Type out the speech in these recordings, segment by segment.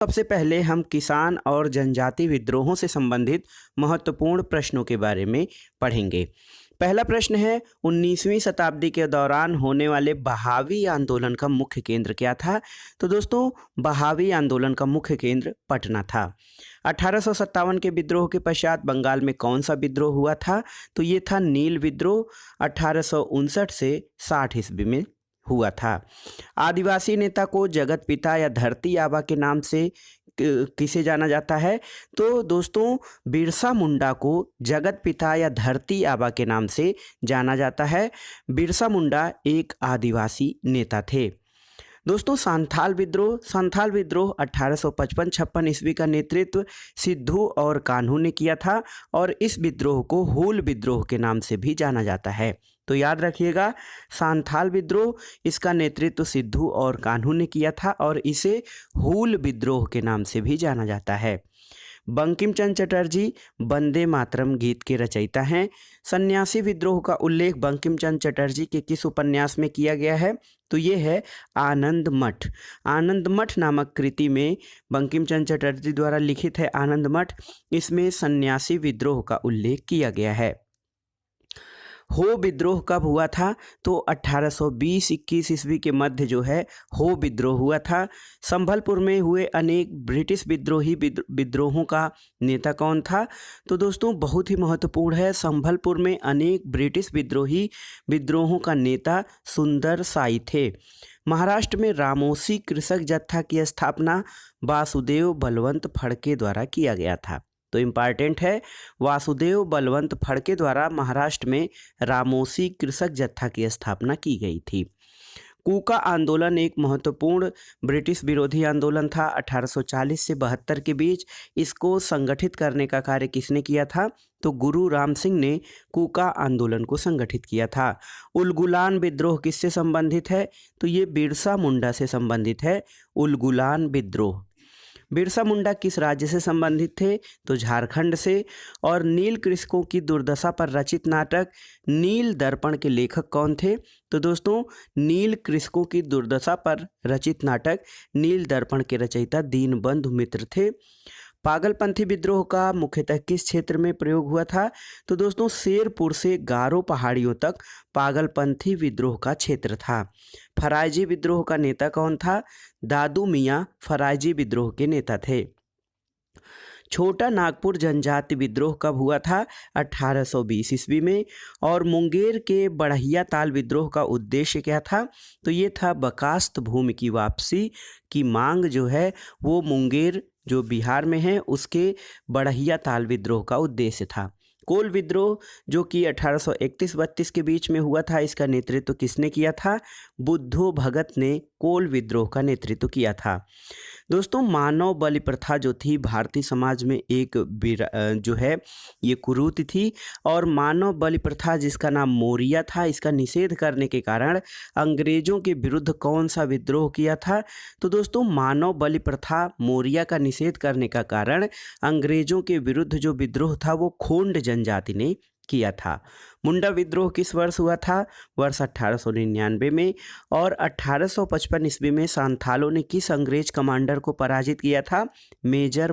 सबसे पहले हम किसान और जनजाति विद्रोहों से संबंधित महत्वपूर्ण प्रश्नों के बारे में पढ़ेंगे। पहला प्रश्न है, 19वीं शताब्दी के दौरान होने वाले बहावी आंदोलन का मुख्य केंद्र क्या था? तो दोस्तों, बहावी आंदोलन का मुख्य केंद्र पटना था। 1857 के विद्रोह के पश्चात बंगाल में कौन सा विद्रोह हुआ था? तो ये था नील विद्रोह, 1859 से 60 ईस्वी में हुआ था। आदिवासी नेता को जगत पिता या धरती आबा के नाम से किसे जाना जाता है? तो दोस्तों, बिरसा मुंडा को जगत पिता या धरती आबा के नाम से जाना जाता है। बिरसा मुंडा एक आदिवासी नेता थे। दोस्तों, संथाल विद्रोह 1855-56 ईस्वी का नेतृत्व सिद्धू और कान्हू ने किया था और इस विद्रोह को हूल विद्रोह के नाम से भी जाना जाता है। तो याद रखिएगा, संथाल विद्रोह, इसका नेतृत्व सिद्धू और कान्हू ने किया था और इसे हूल विद्रोह के नाम से भी जाना जाता है। बंकिम चंद्र चटर्जी वंदे मातरम गीत के रचयिता हैं। सन्यासी विद्रोह का उल्लेख बंकिम चंद्र चटर्जी के किस उपन्यास में किया गया है? तो ये है आनंद मठ। आनंद मठ नामक कृति में बंकिम चंद्र चटर्जी द्वारा लिखित है आनंद मठ। इसमें सन्यासी विद्रोह का उल्लेख किया गया है। हो विद्रोह कब हुआ था? तो 1820-21 ईस्वी के मध्य जो है हो विद्रोह हुआ था। संभलपुर में हुए अनेक ब्रिटिश विद्रोहों का नेता कौन था? तो दोस्तों, बहुत ही महत्वपूर्ण है, संभलपुर में अनेक ब्रिटिश विद्रोहों का नेता सुंदर साई थे। महाराष्ट्र में रामोसी कृषक जत्था की स्थापना वासुदेव बलवंत फड़के द्वारा किया गया था। तो इम्पॉर्टेंट है, वासुदेव बलवंत फड़के द्वारा महाराष्ट्र में रामोसी कृषक जत्था की स्थापना की गई थी। कूका आंदोलन एक महत्वपूर्ण ब्रिटिश विरोधी आंदोलन था 1840 से 72 के बीच। इसको संगठित करने का कार्य किसने किया था? तो गुरु राम सिंह ने कूका आंदोलन को संगठित किया था। उलगुलान विद्रोह किससे संबंधित है? तो ये बिरसा मुंडा से संबंधित है। उलगुलान विद्रोह। बिरसा मुंडा किस राज्य से संबंधित थे? तो झारखंड से। और नील कृषकों की दुर्दशा पर रचित नाटक नील दर्पण के लेखक कौन थे? तो दोस्तों, नील कृषकों की दुर्दशा पर रचित नाटक नील दर्पण के रचयिता दीनबंधु मित्र थे। पागलपंथी विद्रोह का मुख्यतः किस क्षेत्र में प्रयोग हुआ था? तो दोस्तों, शेरपुर से गारो पहाड़ियों तक पागलपंथी विद्रोह का क्षेत्र था। फरायजी विद्रोह का नेता कौन था? दादू मियाँ फरायजी विद्रोह के नेता थे। छोटा नागपुर जनजाति विद्रोह कब हुआ था? 1820 ईस्वी में। और मुंगेर के बढ़िया ताल विद्रोह का उद्देश्य क्या था? तो ये था बकास्त भूमि की वापसी की मांग जो है वो मुंगेर जो बिहार में है उसके बढ़िया ताल विद्रोह का उद्देश्य था। कोल विद्रोह जो कि 1831-32 के बीच में हुआ था, इसका नेतृत्व किसने किया था? बुद्धो भगत ने कोल विद्रोह का नेतृत्व किया था। दोस्तों, मानव बलि प्रथा जो थी भारतीय समाज में एक जो है ये कुरीति थी और मानव बलि प्रथा जिसका नाम मौर्य था, इसका निषेध करने के कारण अंग्रेजों के विरुद्ध कौन सा विद्रोह किया था? तो दोस्तों, मानव बलि प्रथा मौर्य का निषेध करने का कारण अंग्रेजों के विरुद्ध जो विद्रोह था वो खोंड जनजाति ने किया था। मुंडा विद्रोह किस वर्ष हुआ था? वर्ष 1899 में। और 1855 ईस्वी में सांथालों ने किस अंग्रेज कमांडर को पराजित किया था? मेजर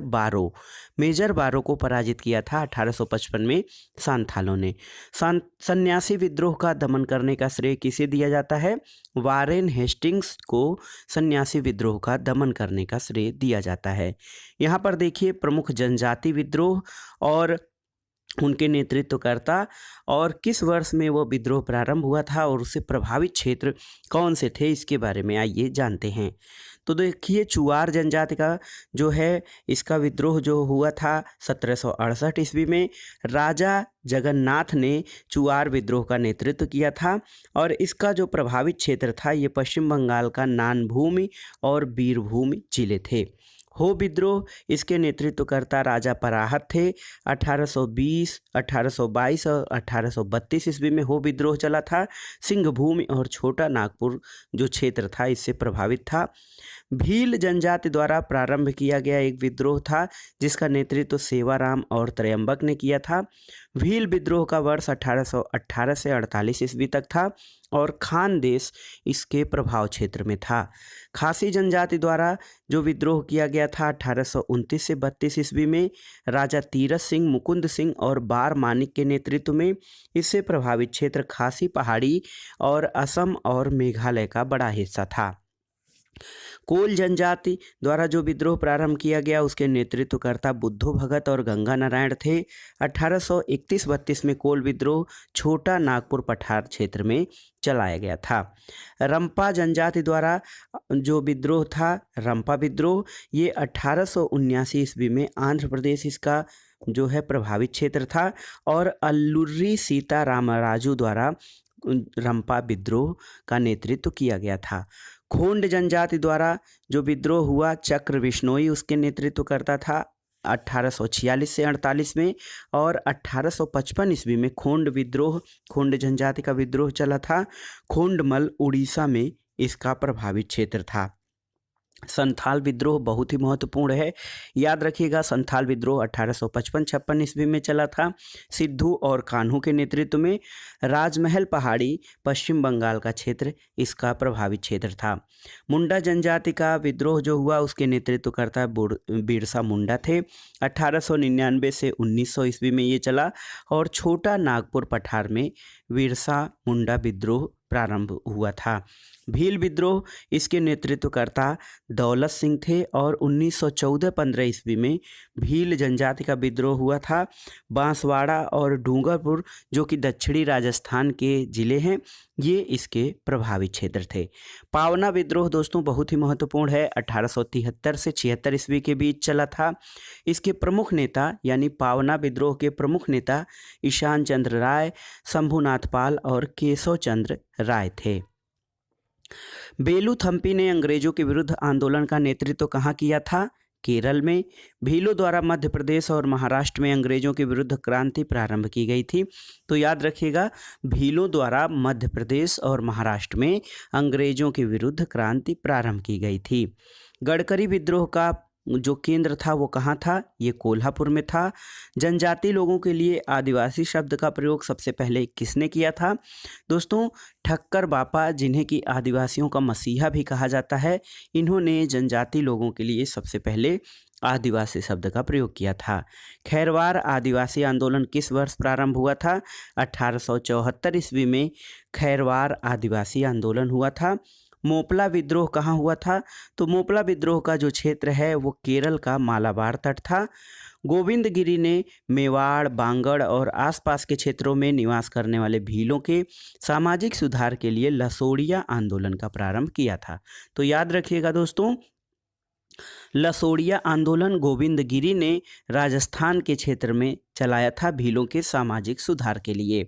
बारो को पराजित किया था 1855 में सांथालों ने। सन्यासी विद्रोह का दमन करने का श्रेय किसे दिया जाता है? वारेन हेस्टिंग्स को सन्यासी विद्रोह का दमन करने का श्रेय दिया जाता है। यहाँ पर देखिए प्रमुख जनजाति विद्रोह और उनके नेतृत्वकर्ता और किस वर्ष में वो विद्रोह प्रारंभ हुआ था और उससे प्रभावित क्षेत्र कौन से थे, इसके बारे में आइए जानते हैं। तो देखिए, चुआर जनजाति का जो है इसका विद्रोह जो हुआ था 1768 ईस्वी में। राजा जगन्नाथ ने चुआर विद्रोह का नेतृत्व किया था और इसका जो प्रभावित क्षेत्र था ये पश्चिम बंगाल का नानभूमि और बीरभूम जिले थे। हो विद्रोह, इसके नेतृत्वकर्ता राजा पराहत थे। 1820, 1822 और 1832 ईस्वी में हो विद्रोह चला था। सिंहभूमि और छोटा नागपुर जो क्षेत्र था इससे प्रभावित था। भील जनजाति द्वारा प्रारंभ किया गया एक विद्रोह था जिसका नेतृत्व सेवाराम और त्रयंबक ने किया था। भील विद्रोह का वर्ष 1818 से 48 ईस्वी तक था और खानदेश इसके प्रभाव क्षेत्र में था। खासी जनजाति द्वारा जो विद्रोह किया गया था 1829 से 32 ईस्वी में राजा तीरथ सिंह, मुकुंद सिंह और बार मानिक के नेतृत्व में। इससे प्रभावित क्षेत्र खासी पहाड़ी और असम और मेघालय का बड़ा हिस्सा था। कोल जनजाति द्वारा जो विद्रोह प्रारंभ किया गया उसके नेतृत्वकर्ता बुद्धो भगत और गंगा नारायण थे। 1831-32 में कोल विद्रोह छोटा नागपुर पठार क्षेत्र में चलाया गया था। रंपा जनजाति द्वारा जो विद्रोह था रंपा विद्रोह, ये 1879 ईस्वी में आंध्र प्रदेश इसका जो है प्रभावित क्षेत्र था और अल्लुर्री सीता रामराजू द्वारा रंपा विद्रोह का नेतृत्व किया गया था। खोंड जनजाति द्वारा जो विद्रोह हुआ चक्र बिश्नोई उसके नेतृत्व करता था 1846 से 48 में और 1855 ईस्वी में खोंड जनजाति का विद्रोह चला था। खोंडमल उड़ीसा में इसका प्रभावित क्षेत्र था। संथाल विद्रोह बहुत ही महत्वपूर्ण है, याद रखिएगा। संथाल विद्रोह 1855-56 ईस्वी में चला था सिद्धू और कान्हू के नेतृत्व में। राजमहल पहाड़ी पश्चिम बंगाल का क्षेत्र इसका प्रभावित क्षेत्र था। मुंडा जनजाति का विद्रोह जो हुआ उसके नेतृत्वकर्ता बिरसा मुंडा थे। 1899 से 1900 ईस्वी में ये चला और छोटा नागपुर पठार में बिरसा मुंडा विद्रोह प्रारंभ हुआ था। भील विद्रोह इसके नेतृत्वकर्ता दौलत सिंह थे और 1914-15 ईस्वी में भील जनजाति का विद्रोह हुआ था। बांसवाड़ा और डूंगरपुर जो कि दक्षिणी राजस्थान के ज़िले हैं ये इसके प्रभावित क्षेत्र थे। पावना विद्रोह दोस्तों बहुत ही महत्वपूर्ण है, 1873 से 76 ईस्वी के बीच चला था। इसके प्रमुख नेता यानी पावना विद्रोह के प्रमुख नेता ईशान चंद्र राय, शंभुनाथ पाल और केशव चंद्र राय थे। बेलू थम्पी ने अंग्रेजों के विरुद्ध आंदोलन का नेतृत्व कहाँ किया था? केरल में। भीलों द्वारा मध्य प्रदेश और महाराष्ट्र में अंग्रेजों के विरुद्ध क्रांति प्रारंभ की गई थी। तो याद रखिएगा, भीलों द्वारा मध्य प्रदेश और महाराष्ट्र में अंग्रेजों के विरुद्ध क्रांति प्रारंभ की गई थी। गडकरी विद्रोह का जो केंद्र था वो कहाँ था? ये कोल्हापुर में था। जनजाति लोगों के लिए आदिवासी शब्द का प्रयोग सबसे पहले किसने किया था? दोस्तों ठक्कर बापा, जिन्हें कि आदिवासियों का मसीहा भी कहा जाता है, इन्होंने जनजाति लोगों के लिए सबसे पहले आदिवासी शब्द का प्रयोग किया था। खैरवार आदिवासी आंदोलन किस वर्ष प्रारंभ हुआ था? 1874 ईस्वी में खैरवार आदिवासी आंदोलन हुआ था। मोपला विद्रोह कहाँ हुआ था? तो मोपला विद्रोह का जो क्षेत्र है वो केरल का मालाबार तट था। गोविंद गिरी ने मेवाड़, बांगड़ और आसपास के क्षेत्रों में निवास करने वाले भीलों के सामाजिक सुधार के लिए लसोड़िया आंदोलन का प्रारंभ किया था। तो याद रखिएगा दोस्तों, लसोड़िया आंदोलन गोविंद गिरी ने राजस्थान के क्षेत्र में चलाया था भीलों के सामाजिक सुधार के लिए।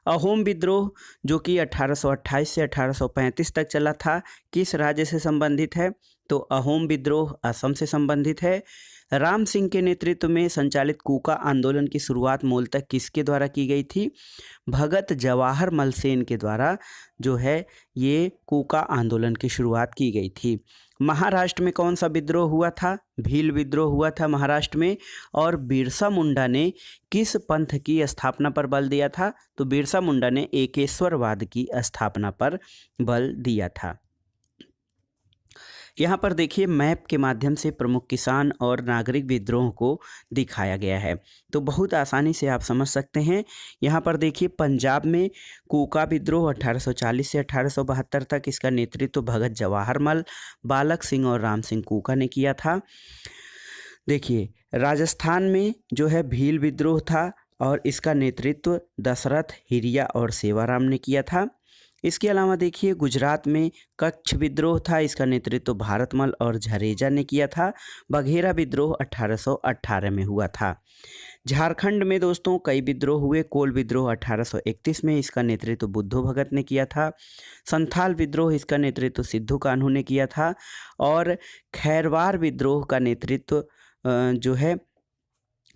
अहोम विद्रोह जो कि 1828 से 1835 तक चला था, किस राज्य से संबंधित है? तो अहोम विद्रोह असम से संबंधित है। राम सिंह के नेतृत्व में संचालित कूका आंदोलन की शुरुआत मूलतः किसके द्वारा की गई थी? भगत जवाहर मल सेन के द्वारा जो है ये कूका आंदोलन की शुरुआत की गई थी। महाराष्ट्र में कौन सा विद्रोह हुआ था? भील विद्रोह हुआ था महाराष्ट्र में। और बिरसा मुंडा ने किस पंथ की स्थापना पर बल दिया था? तो बिरसा मुंडा ने एकेश्वरवाद की स्थापना पर बल दिया था। यहाँ पर देखिए मैप के माध्यम से प्रमुख किसान और नागरिक विद्रोह को दिखाया गया है, तो बहुत आसानी से आप समझ सकते हैं। यहाँ पर देखिए पंजाब में कूका विद्रोह 1840 से 1872 तक, इसका नेतृत्व भगत जवाहर मल, बालक सिंह और राम सिंह कूका ने किया था। देखिए राजस्थान में जो है भील विद्रोह था और इसका नेतृत्व दशरथ, हिरिया और सेवाराम ने किया था। इसके अलावा देखिए गुजरात में कच्छ विद्रोह था, इसका नेतृत्व भारतमल और झरेजा ने किया था। बघेरा विद्रोह 1818 में हुआ था। झारखंड में दोस्तों कई विद्रोह हुए। कोल विद्रोह 1831 में, इसका नेतृत्व बुद्धो भगत ने किया था। संथाल विद्रोह, इसका नेतृत्व सिद्धू कान्हू ने किया था। और खैरवार विद्रोह का नेतृत्व जो है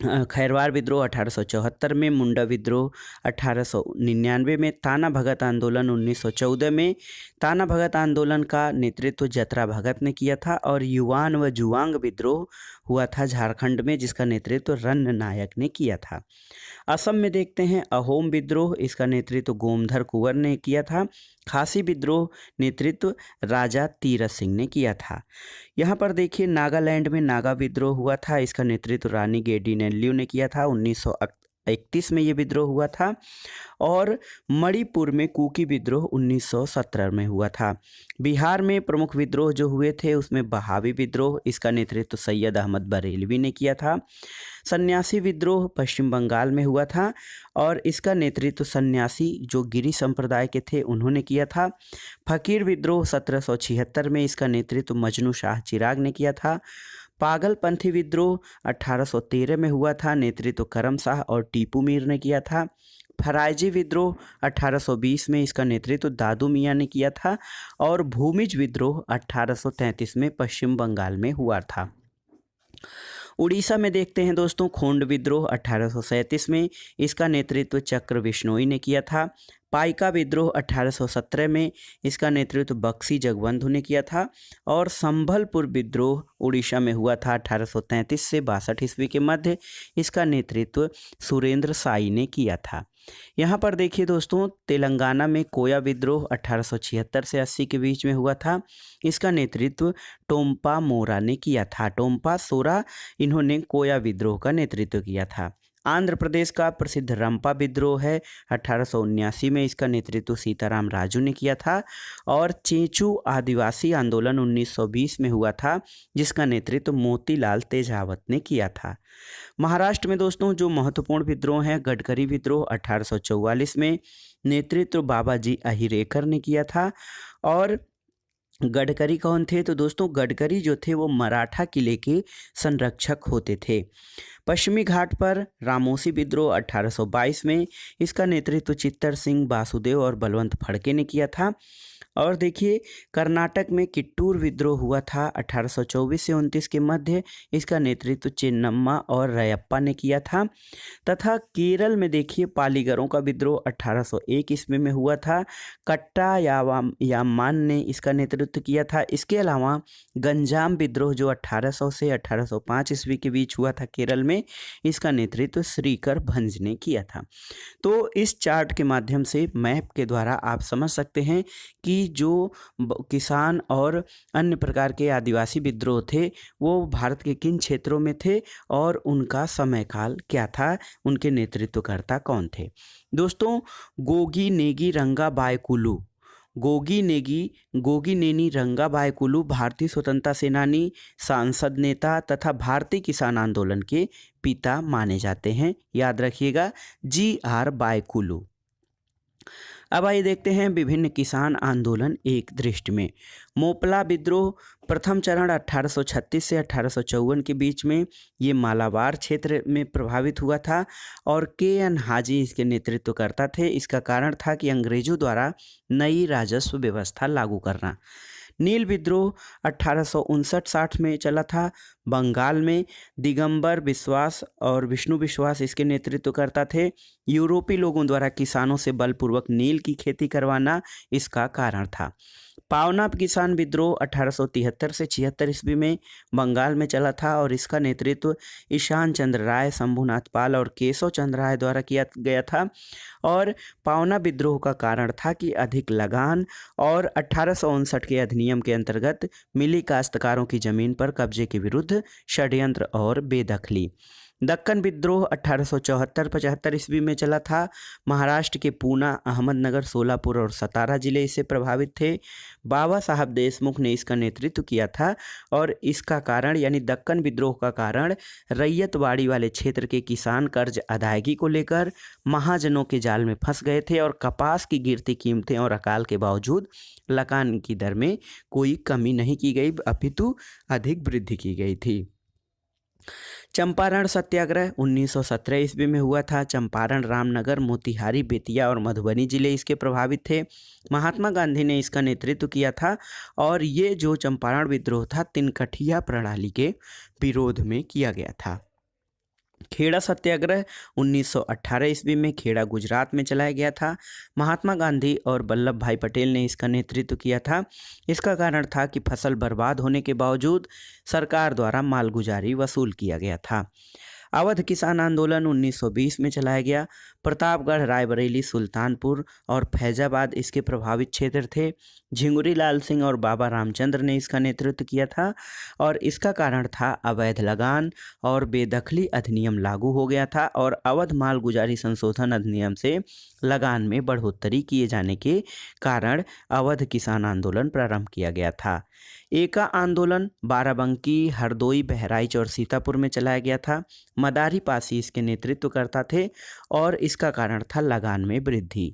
खैरवार विद्रोह 1874 में, मुंडा विद्रोह 1899 में, ताना भगत आंदोलन 1914 में। ताना भगत आंदोलन का नेतृत्व जतरा भगत ने किया था और युवान व जुआंग विद्रोह हुआ था झारखंड में, जिसका नेतृत्व रन्न नायक ने किया था। असम में देखते हैं अहोम विद्रोह, इसका नेतृत्व गोमधर कुंवर ने किया था। खासी विद्रोह नेतृत्व राजा तीरथ सिंह ने किया था। यहाँ पर देखिए नागालैंड में नागा विद्रोह हुआ था, इसका नेतृत्व रानी गेडिनेल्यू ने किया था। 1931 में ये विद्रोह हुआ था। और मणिपुर में कुकी विद्रोह 1917 में हुआ था। बिहार में प्रमुख विद्रोह जो हुए थे उसमें बहावी विद्रोह, इसका नेतृत्व सैयद अहमद बरेलवी ने किया था। सन्यासी विद्रोह पश्चिम बंगाल में हुआ था और इसका नेतृत्व सन्यासी जो गिरी संप्रदाय के थे उन्होंने किया था। फकीर विद्रोह 1776 में, इसका नेतृत्व मजनू शाह चिराग ने किया था। पागलपंथी विद्रोह 1813 में हुआ था, नेतृत्व करम शाह और टीपू मीर ने किया था। फराइजी विद्रोह 1820 में, इसका नेतृत्व दादू मियाँ ने किया था। और भूमिज विद्रोह 1833 में पश्चिम बंगाल में हुआ था। उड़ीसा में देखते हैं दोस्तों खोंड विद्रोह 1837 में, इसका नेतृत्व चक्र बिश्नोई ने किया था। पाइका विद्रोह 1817 में, इसका नेतृत्व बक्सी जगबंधु ने किया था। और संभलपुर विद्रोह उड़ीसा में हुआ था 1833 से 62 ईस्वी के मध्य, इसका नेतृत्व सुरेंद्र साई ने किया था। यहाँ पर देखिए दोस्तों तेलंगाना में कोया विद्रोह 1876 से 80 के बीच में हुआ था, इसका नेतृत्व टोम्पा मोरा ने किया था। टोम्पा सोरा इन्होंने कोया विद्रोह का नेतृत्व किया था। आंध्र प्रदेश का प्रसिद्ध रंपा विद्रोह है 1879 में, इसका नेतृत्व सीताराम राजू ने किया था। और चेंचू आदिवासी आंदोलन 1920 में हुआ था, जिसका नेतृत्व मोतीलाल तेजावत ने किया था। महाराष्ट्र में दोस्तों जो महत्वपूर्ण विद्रोह हैं, गडकरी विद्रोह 1844 में, नेतृत्व बाबाजी अहिरेकर ने किया था। और गडकरी कौन थे? तो दोस्तों गडकरी जो थे वो मराठा किले के संरक्षक होते थे। पश्चिमी घाट पर रामोसी विद्रोह 1822 में, इसका नेतृत्व चित्तर सिंह वासुदेव और बलवंत फड़के ने किया था। और देखिए कर्नाटक में किट्टूर विद्रोह हुआ था 1824 से 29 के मध्य, इसका नेतृत्व चेन्नम्मा और रयप्पा ने किया था। तथा केरल में देखिए पालीगरों का विद्रोह 1801 ईस्वी में हुआ था, कट्टा यामान ने इसका नेतृत्व किया था। इसके अलावा गंजाम विद्रोह जो 1800 से 1805 ईस्वी के बीच हुआ था केरल में, इसका नेतृत्व श्रीकर भंज ने किया था। तो इस चार्ट के माध्यम से मैप के द्वारा आप समझ सकते हैं कि जो किसान और अन्य प्रकार के आदिवासी विद्रोह थे वो भारत के किन क्षेत्रों में थे और उनका समय काल क्या था, उनके नेतृत्वकर्ता कौन थे। दोस्तों गोगी नेगी रंगा बायकुलू, गोगी नेनी रंगा बायकुलू भारतीय स्वतंत्रता सेनानी, सांसद नेता तथा भारतीय किसान आंदोलन के पिता माने जाते हैं। याद रखिएगा GR बायकुलू। अब आइए देखते हैं विभिन्न किसान आंदोलन एक दृष्टि में। मोपला विद्रोह प्रथम चरण 1836 से 1854 के बीच में ये मालाबार क्षेत्र में प्रभावित हुआ था और KN हाजी इसके नेतृत्वकर्ता थे। इसका कारण था कि अंग्रेजों द्वारा नई राजस्व व्यवस्था लागू करना। नील विद्रोह 1859-60 में चला था। बंगाल में दिगंबर विश्वास और विष्णु विश्वास इसके नेतृत्वकर्ता थे। यूरोपीय लोगों द्वारा किसानों से बलपूर्वक नील की खेती करवाना इसका कारण था। पावना किसान विद्रोह 1873 से 76 ईस्वी में बंगाल में चला था और इसका नेतृत्व ईशान चंद्र राय, शंभुनाथ पाल और केशव चंद्र राय द्वारा किया गया था। और पावना विद्रोह का कारण था कि अधिक लगान और 1859 के अधिनियम के अंतर्गत मिली काश्तकारों की जमीन पर कब्जे के विरुद्ध षड्यंत्र और बेदखली। दक्कन विद्रोह 1874-75 ईस्वी में चला था। महाराष्ट्र के पूना, अहमदनगर, सोलापुर और सतारा जिले इससे प्रभावित थे। बाबा साहब देशमुख ने इसका नेतृत्व किया था और इसका कारण यानी दक्कन विद्रोह का कारण रैयतवाड़ी वाले क्षेत्र के किसान कर्ज अदायगी को लेकर महाजनों के जाल में फंस गए थे और कपास की गिरती कीमतें और अकाल के बावजूद लगान की दर में कोई कमी नहीं की गई अपितु अधिक वृद्धि की गई थी। चंपारण सत्याग्रह 1917 ईस्वी में हुआ था। चंपारण, रामनगर, मोतिहारी, बेतिया और मधुबनी जिले इसके प्रभावित थे। महात्मा गांधी ने इसका नेतृत्व किया था और ये जो चंपारण विद्रोह था तिनकठिया प्रणाली के विरोध में किया गया था। खेड़ा सत्याग्रह 1918 ईस्वी में खेड़ा गुजरात में चलाया गया था। महात्मा गांधी और वल्लभ भाई पटेल ने इसका नेतृत्व किया था। इसका कारण था कि फसल बर्बाद होने के बावजूद सरकार द्वारा मालगुजारी वसूल किया गया था। अवध किसान आंदोलन 1920 में चलाया गया। प्रतापगढ़, रायबरेली, सुल्तानपुर और फैजाबाद इसके प्रभावित क्षेत्र थे। झिंगुरी लाल सिंह और बाबा रामचंद्र ने इसका नेतृत्व किया था और इसका कारण था अवैध लगान और बेदखली अधिनियम लागू हो गया था और अवध माल गुजारी संशोधन अधिनियम से लगान में बढ़ोतरी किए जाने के कारण अवध किसान आंदोलन प्रारंभ किया गया था। एका आंदोलन बाराबंकी, हरदोई, बहराइच और सीतापुर में चलाया गया था। मदारी पासी इसके नेतृत्व करता थे और इसका कारण था लगान में वृद्धि।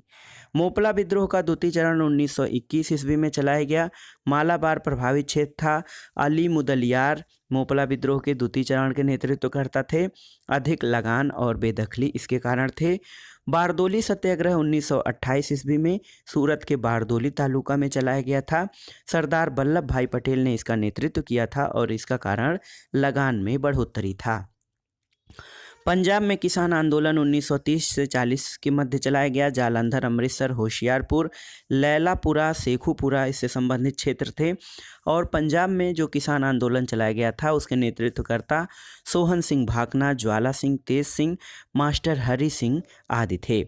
मोपला विद्रोह का द्वितीय चरण 1921 ईस्वी में चलाया गया। मालाबार प्रभावित क्षेत्र था। अली मुदलियार मोपला विद्रोह के द्वितीय चरण के नेतृत्व करता थे। अधिक लगान और बेदखली इसके कारण थे। बारदोली सत्याग्रह 1928 ईस्वी में सूरत के बारदोली तालुका में चलाया गया था। सरदार वल्लभ भाई पटेल ने इसका नेतृत्व किया था और इसका कारण लगान में बढ़ोतरी था। पंजाब में किसान आंदोलन 1930 से 40 के मध्य चलाया गया। जालंधर, अमृतसर, होशियारपुर, लैलापुरा, शेखुपुरा इससे संबंधित क्षेत्र थे और पंजाब में जो किसान आंदोलन चलाया गया था उसके नेतृत्वकर्ता सोहन सिंह भाकना, ज्वाला सिंह, तेज सिंह, मास्टर हरि सिंह आदि थे।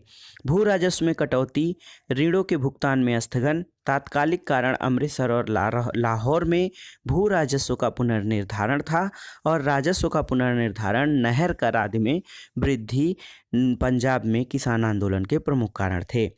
भू राजस्व में कटौती, ऋणों के भुगतान में स्थगन, तात्कालिक कारण अमृतसर और लाहौर में भू राजस्व का पुनर्निर्धारण था और राजस्व का पुनर्निर्धारण, नहर कर आदि में वृद्धि पंजाब में किसान आंदोलन के प्रमुख कारण थे।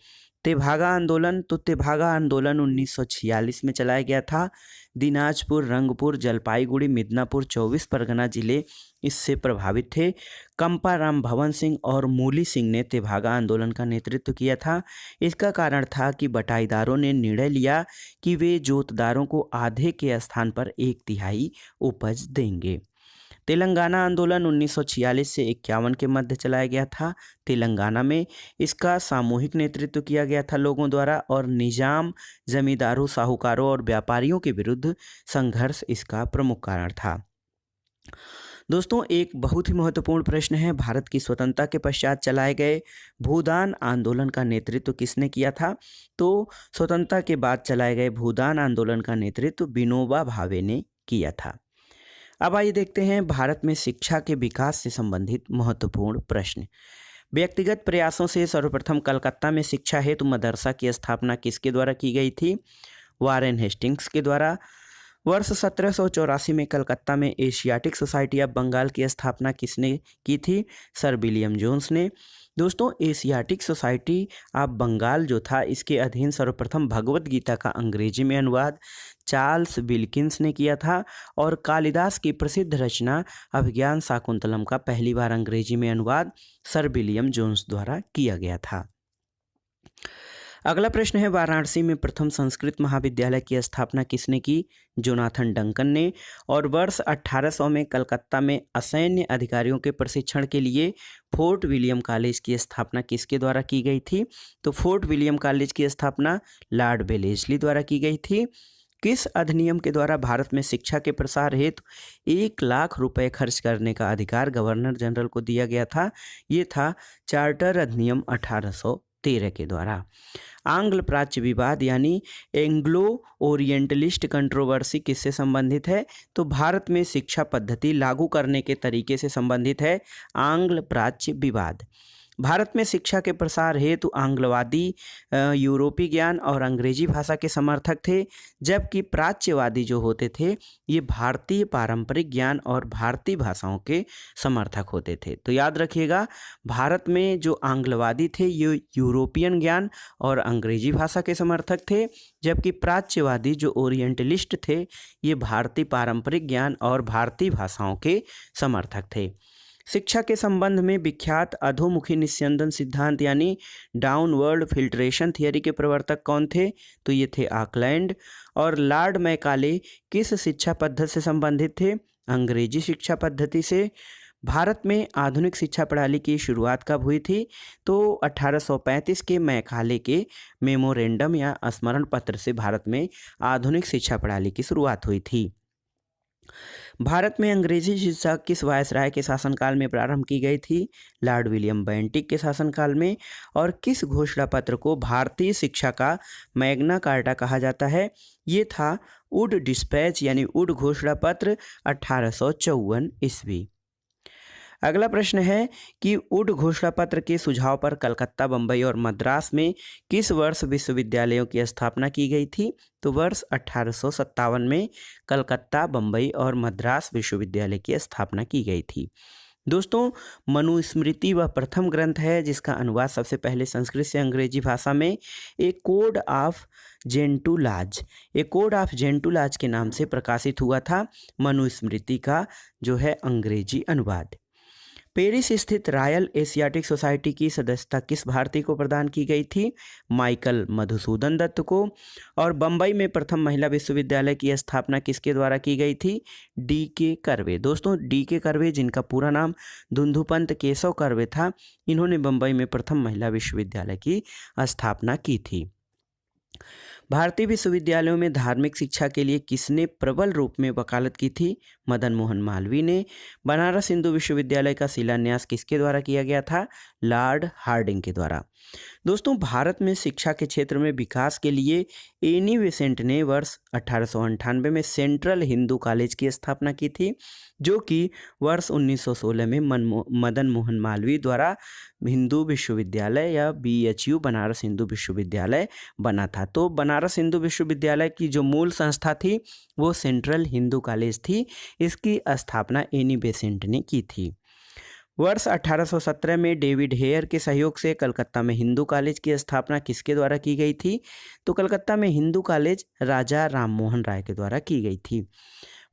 तेभागा आंदोलन, तो तेभागा आंदोलन 1946 में चलाया गया था। दिनाजपुर, रंगपुर, जलपाईगुड़ी, मिदनापुर, 24 परगना जिले इससे प्रभावित थे। कंपाराम भवन सिंह और मूली सिंह ने तेभागा आंदोलन का नेतृत्व किया था। इसका कारण था कि बटाईदारों ने निर्णय लिया कि वे जोतदारों को आधे के स्थान पर 1/3 उपज देंगे। तेलंगाना आंदोलन 1946 से 51 के मध्य चलाया गया था। तेलंगाना में इसका सामूहिक नेतृत्व किया गया था लोगों द्वारा और निजाम, जमींदारों, साहूकारों और व्यापारियों के विरुद्ध संघर्ष इसका प्रमुख कारण था। दोस्तों, एक बहुत ही महत्वपूर्ण प्रश्न है, भारत की स्वतंत्रता के पश्चात चलाए गए भूदान आंदोलन का नेतृत्व किसने किया था? तो स्वतंत्रता के बाद चलाए गए भूदान आंदोलन का नेतृत्व विनोबा भावे ने किया था। अब आइए देखते हैं भारत में शिक्षा के विकास से संबंधित महत्वपूर्ण प्रश्न। व्यक्तिगत प्रयासों से सर्वप्रथम कलकत्ता में शिक्षा हेतु मदरसा की स्थापना किसके द्वारा की गई थी? वारेन हेस्टिंग्स के द्वारा। वर्ष 1784 में कलकत्ता में एशियाटिक सोसाइटी ऑफ बंगाल की स्थापना किसने की थी? सर विलियम जोन्स ने। दोस्तों, एशियाटिक सोसाइटी ऑफ बंगाल जो था इसके अधीन सर्वप्रथम भगवत गीता का अंग्रेजी में अनुवाद चार्ल्स विल्किंस ने किया था और कालिदास की प्रसिद्ध रचना अभिज्ञान शाकुंतलम का पहली बार अंग्रेजी में अनुवाद सर विलियम जोन्स द्वारा किया गया था। अगला प्रश्न है, वाराणसी में प्रथम संस्कृत महाविद्यालय की स्थापना किसने की? जोनाथन डंकन ने। और वर्ष 1800 में कलकत्ता में असैन्य अधिकारियों के प्रशिक्षण के लिए फोर्ट विलियम कॉलेज की स्थापना किसके द्वारा की गई थी? तो फोर्ट विलियम कॉलेज की स्थापना लॉर्ड वेलेस्ली द्वारा की गई थी। किस अधिनियम के द्वारा भारत में शिक्षा के प्रसार हेतु 1 लाख रुपए खर्च करने का अधिकार गवर्नर जनरल को दिया गया था? ये था चार्टर अधिनियम 1813 के द्वारा। आंग्ल प्राच्य विवाद यानी एंग्लो ओरिएंटलिस्ट कंट्रोवर्सी किससे संबंधित है? तो भारत में शिक्षा पद्धति लागू करने के तरीके से संबंधित है आंग्ल प्राच्य विवाद। भारत में शिक्षा के प्रसार हेतु आंग्लवादी यूरोपीय ज्ञान और अंग्रेजी भाषा के समर्थक थे, जबकि प्राच्यवादी जो होते थे ये भारतीय पारंपरिक ज्ञान और भारतीय भाषाओं के समर्थक होते थे। तो याद रखिएगा, भारत में जो आंग्लवादी थे ये यूरोपियन ज्ञान और अंग्रेजी भाषा के समर्थक थे, जबकि प्राच्यवादी जो ओरिएंटलिस्ट थे ये भारतीय पारंपरिक ज्ञान और भारतीय भाषाओं के समर्थक थे। शिक्षा के संबंध में विख्यात अधोमुखी निस्यंदन सिद्धांत यानी डाउनवर्ड फिल्ट्रेशन थियरी के प्रवर्तक कौन थे? तो ये थे ऑकलैंड। और लॉर्ड मैकाले किस शिक्षा पद्धति से संबंधित थे? अंग्रेजी शिक्षा पद्धति से। भारत में आधुनिक शिक्षा प्रणाली की शुरुआत कब हुई थी? तो 1835 के मैकाले के मेमोरेंडम या स्मरण पत्र से भारत में आधुनिक शिक्षा प्रणाली की शुरुआत हुई थी। भारत में अंग्रेजी शिक्षा किस वायसराय के शासनकाल में प्रारंभ की गई थी? लॉर्ड विलियम बेंटिक के शासनकाल में। और किस घोषणा पत्र को भारतीय शिक्षा का मैग्ना कार्टा कहा जाता है? ये था वुड डिस्पैच यानी वुड घोषणा पत्र 1854 ईस्वी। अगला प्रश्न है कि वुड घोषणा पत्र के सुझाव पर कलकत्ता, बम्बई और मद्रास में किस वर्ष विश्वविद्यालयों की स्थापना की गई थी? तो वर्ष 1857 में कलकत्ता, बम्बई और मद्रास विश्वविद्यालय की स्थापना की गई थी। दोस्तों, मनुस्मृति वह प्रथम ग्रंथ है जिसका अनुवाद सबसे पहले संस्कृत से अंग्रेजी भाषा में ए कोड ऑफ जेंटुलाज के नाम से प्रकाशित हुआ था। मनुस्मृति का जो है अंग्रेजी अनुवाद। पेरिस स्थित रॉयल एशियाटिक सोसाइटी की सदस्यता किस भारतीय को प्रदान की गई थी? माइकल मधुसूदन दत्त को। और बम्बई में प्रथम महिला विश्वविद्यालय की स्थापना किसके द्वारा की गई थी? D.K. कर्वे। दोस्तों, D.K. कर्वे, जिनका पूरा नाम धुंधुपंत केशव कर्वे था, इन्होंने बम्बई में प्रथम महिला विश्वविद्यालय की स्थापना की थी। भारतीय विश्वविद्यालयों में धार्मिक शिक्षा के लिए किसने प्रबल रूप में वकालत की थी? मदन मोहन मालवीय ने। बनारस हिंदू विश्वविद्यालय का शिलान्यास किसके द्वारा किया गया था? लॉर्ड हार्डिंग के द्वारा। दोस्तों, भारत में शिक्षा के क्षेत्र में विकास के लिए एनी बेसेंट ने वर्ष 1898 में सेंट्रल हिंदू कॉलेज की स्थापना की थी, जो कि वर्ष 1916 में मदन मोहन मालवीय द्वारा हिंदू विश्वविद्यालय या BHU बनारस हिंदू विश्वविद्यालय बना था। तो बनारस हिंदू विश्वविद्यालय की जो मूल संस्था थी वो सेंट्रल हिंदू कॉलेज थी। इसकी स्थापना एनी बेसेंट ने की थी। वर्ष 1817 में डेविड हेयर के सहयोग से कलकत्ता में हिंदू कॉलेज की स्थापना किसके द्वारा की गई थी? तो कलकत्ता में हिंदू कॉलेज राजा राममोहन राय के द्वारा की गई थी।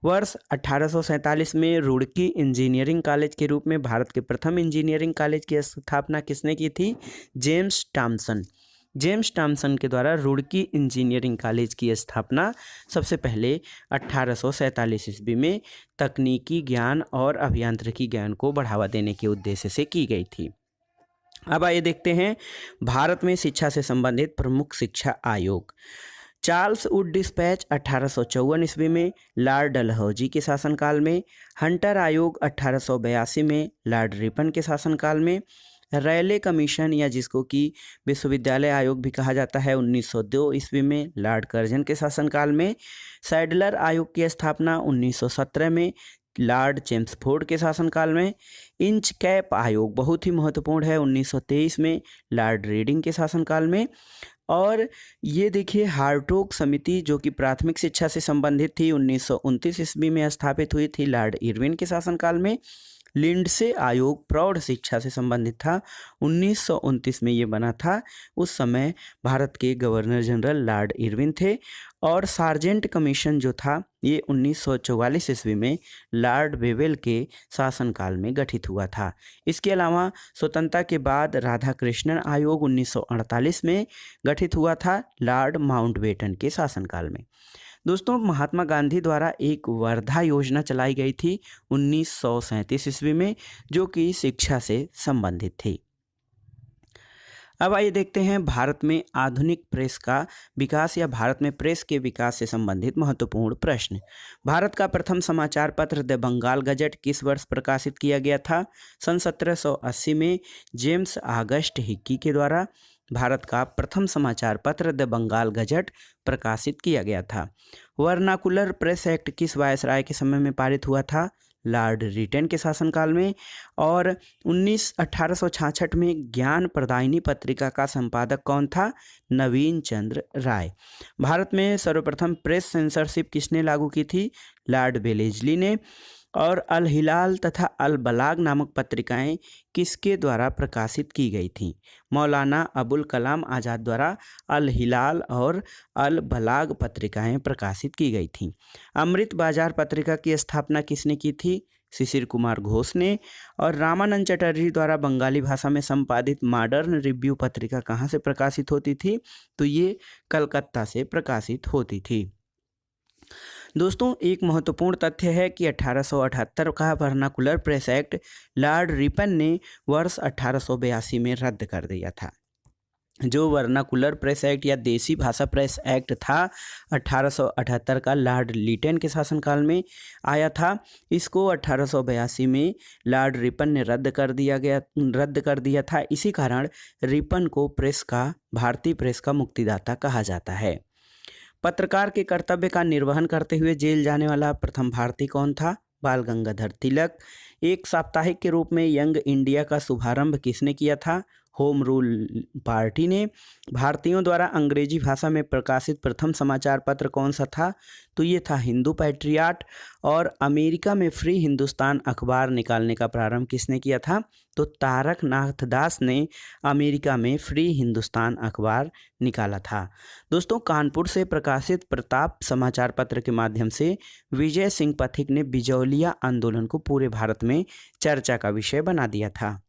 वर्ष 1847 में रुड़की इंजीनियरिंग कॉलेज के रूप में भारत के प्रथम इंजीनियरिंग कॉलेज की स्थापना किसने की थी? जेम्स टॉमसन के द्वारा रुड़की इंजीनियरिंग कॉलेज की स्थापना सबसे पहले 1847 ईस्वी में तकनीकी ज्ञान और अभियांत्रिकी ज्ञान को बढ़ावा देने के उद्देश्य से की गई थी। अब आइए देखते हैं भारत में शिक्षा से संबंधित प्रमुख शिक्षा आयोग। चार्ल्स वुड डिस्पैच 1854 ईस्वी में लॉर्ड डलहौजी के शासनकाल में। हंटर आयोग 1882 में लॉर्ड रिपन के शासनकाल में। रैले कमीशन या जिसको कि विश्वविद्यालय आयोग भी कहा जाता है 1902 ईस्वी में लॉर्ड कर्जन के शासनकाल में। सैडलर आयोग की स्थापना 1917 में लॉर्ड चेम्सफोर्ड के शासनकाल में। इंच कैप आयोग बहुत ही महत्वपूर्ण है 1923 में लॉर्ड रीडिंग के शासनकाल में। और ये देखिए हार्टोग समिति जो कि प्राथमिक शिक्षा से संबंधित थी 1929 ईस्वी में स्थापित हुई थी लॉर्ड इरविन के शासनकाल में। लिंडसे आयोग प्रौढ़ शिक्षा से संबंधित था 1929 में ये बना था। उस समय भारत के गवर्नर जनरल लॉर्ड इरविन थे। और सार्जेंट कमीशन जो था ये 1944 ईस्वी में लॉर्ड वेवेल के शासनकाल में गठित हुआ था। इसके अलावा स्वतंत्रता के बाद राधाकृष्णन आयोग 1948 में गठित हुआ था लॉर्ड माउंटबेटन के शासनकाल में। दोस्तों, महात्मा गांधी द्वारा एक वर्धा योजना चलाई गई थी 1937 ईस्वी में जो कि शिक्षा से संबंधित थी। अब आइए देखते हैं भारत में आधुनिक प्रेस का विकास या भारत में प्रेस के विकास से संबंधित महत्वपूर्ण प्रश्न। भारत का प्रथम समाचार पत्र द बंगाल गजट किस वर्ष प्रकाशित किया गया था? सन 1780 में जेम्स ऑगस्ट हिक्की के द्वारा भारत का प्रथम समाचार पत्र द बंगाल गजट प्रकाशित किया गया था। वर्नाकुलर प्रेस एक्ट किस वायसराय के समय में पारित हुआ था? लॉर्ड रिटेन के शासनकाल में। और 1866 में ज्ञान प्रदायिनी पत्रिका का संपादक कौन था? नवीन चंद्र राय। भारत में सर्वप्रथम प्रेस सेंसरशिप किसने लागू की थी? लॉर्ड वेलेस्ली ने। और अल हिलाल तथा अल बलाग नामक पत्रिकाएं किसके द्वारा प्रकाशित की गई थीं? मौलाना अबुल कलाम आज़ाद द्वारा अल हिलाल और अल बलाग पत्रिकाएं प्रकाशित की गई थीं। अमृत बाजार पत्रिका की स्थापना किसने की थी? शिशिर कुमार घोष ने। और रामानंद चटर्जी द्वारा बंगाली भाषा में संपादित मॉडर्न रिव्यू पत्रिका कहाँ से प्रकाशित होती थी? तो ये कलकत्ता से प्रकाशित होती थी। दोस्तों, एक महत्वपूर्ण तथ्य है कि 1878 का vernacular press act Lord Ripon ने वर्ष 1882 में रद्द कर दिया था। जो वर्नाकुलर प्रेस एक्ट या देसी भाषा प्रेस एक्ट था 1878 का, लॉर्ड लिटन के शासनकाल में आया था। इसको 1882 में लॉर्ड रिपन ने रद्द कर दिया था। इसी कारण रिपन को भारतीय प्रेस का मुक्तिदाता कहा जाता है। पत्रकार के कर्तव्य का निर्वहन करते हुए जेल जाने वाला प्रथम भारतीय कौन था? बाल गंगाधर तिलक। एक साप्ताहिक के रूप में यंग इंडिया का शुभारंभ किसने किया था? होम रूल पार्टी ने। भारतीयों द्वारा अंग्रेजी भाषा में प्रकाशित प्रथम समाचार पत्र कौन सा था? तो ये था हिंदू पैट्रियट। और अमेरिका में फ्री हिंदुस्तान अखबार निकालने का प्रारंभ किसने किया था? तो तारक नाथ दास ने अमेरिका में फ्री हिंदुस्तान अखबार निकाला था। दोस्तों, कानपुर से प्रकाशित प्रताप समाचार पत्र के माध्यम से विजय सिंह पथिक ने बिजौलिया आंदोलन को पूरे भारत में चर्चा का विषय बना दिया था।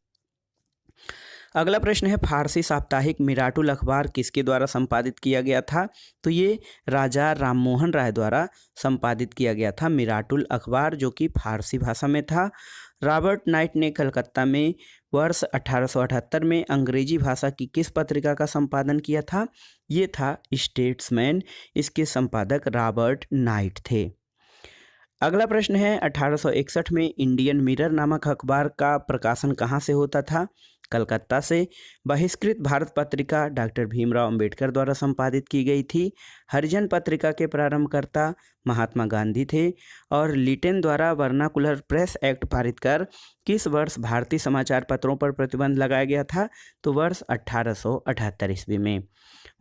अगला प्रश्न है, फारसी साप्ताहिक मिराटुल अखबार किसके द्वारा संपादित किया गया था? तो ये राजा राममोहन राय द्वारा संपादित किया गया था मिराटुल अखबार, जो कि फारसी भाषा में था। रॉबर्ट नाइट ने कलकत्ता में वर्ष 1878 में अंग्रेजी भाषा की किस पत्रिका का संपादन किया था? ये था स्टेट्समैन। इसके संपादक रॉबर्ट नाइट थे। अगला प्रश्न है, 1861 में इंडियन मिरर नामक अखबार का प्रकाशन कहाँ से होता था? कलकत्ता से। बहिष्कृत भारत पत्रिका डॉक्टर भीमराव अंबेडकर द्वारा संपादित की गई थी। हरिजन पत्रिका के प्रारंभकर्ता महात्मा गांधी थे। और लिटन द्वारा वर्नाकुलर प्रेस एक्ट पारित कर किस वर्ष भारतीय समाचार पत्रों पर प्रतिबंध लगाया गया था? तो वर्ष 1878 ईस्वी में।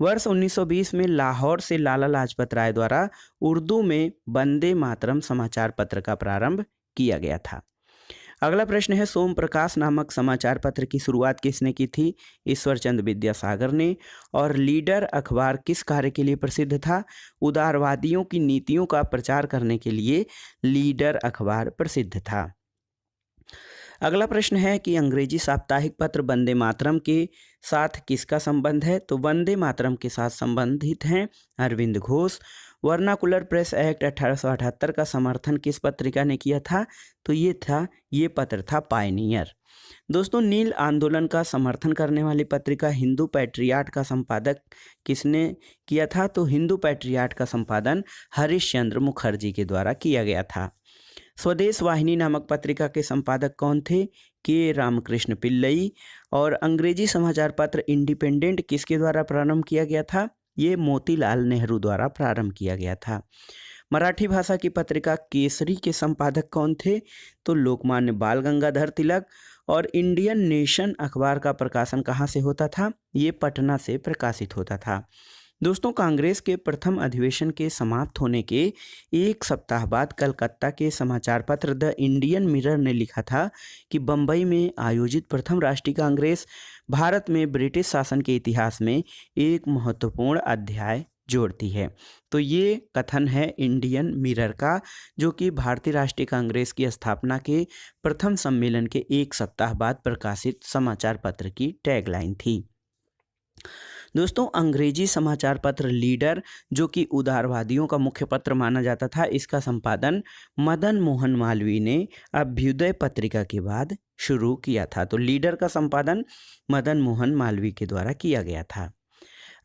वर्ष 1920 में लाहौर से लाला लाजपत राय द्वारा उर्दू में वंदे मातरम समाचार पत्र का प्रारंभ किया गया था। अगला प्रश्न है, सोम प्रकाश नामक समाचार पत्र की शुरुआत किसने की थी? ईश्वरचंद्र विद्यासागर ने। और लीडर अखबार किस कार्य के लिए प्रसिद्ध था? उदारवादियों की नीतियों का प्रचार करने के लिए लीडर अखबार प्रसिद्ध था। अगला प्रश्न है कि अंग्रेजी साप्ताहिक पत्र वंदे मातरम के साथ किसका संबंध है? तो वंदे मातरम के साथ संबंधित हैं Arvind Ghosh. Vernacular press act 1878 का समर्थन किस पत्रिका ने किया था? तो ये पत्र था पायनियर। दोस्तों, नील आंदोलन का समर्थन करने वाली पत्रिका हिंदू पैट्रियट का संपादक किसने किया था? तो हिंदू पैट्रियट का संपादन हरिश्चंद्र मुखर्जी के द्वारा किया गया था। स्वदेश वाहिनी नामक पत्रिका के संपादक कौन थे? के रामकृष्ण पिल्लई। और अंग्रेजी समाचार पत्र इंडिपेंडेंट किसके द्वारा प्रारंभ किया गया था? ये मोतीलाल नेहरू द्वारा प्रारंभ किया गया था। मराठी भाषा की पत्रिका केसरी के संपादक कौन थे? तो लोकमान्य बाल गंगाधर तिलक। और इंडियन नेशन अखबार का प्रकाशन कहाँ से होता था? ये पटना से प्रकाशित होता था। दोस्तों, कांग्रेस के प्रथम अधिवेशन के समाप्त होने के एक सप्ताह बाद कलकत्ता के समाचार पत्र द इंडियन मिरर ने लिखा था कि बम्बई में आयोजित प्रथम राष्ट्रीय कांग्रेस भारत में ब्रिटिश शासन के इतिहास में एक महत्वपूर्ण अध्याय जोड़ती है। तो ये कथन है इंडियन मिरर का, जो कि भारतीय राष्ट्रीय कांग्रेस की स्थापना के प्रथम सम्मेलन के एक सप्ताह बाद प्रकाशित समाचार पत्र की टैगलाइन थी। दोस्तों, अंग्रेजी समाचार पत्र लीडर, जो कि उदारवादियों का मुख्य पत्र माना जाता था, इसका संपादन मदन मोहन मालवीय ने अभ्युदय पत्रिका के बाद शुरू किया था। तो लीडर का संपादन मदन मोहन मालवीय के द्वारा किया गया था।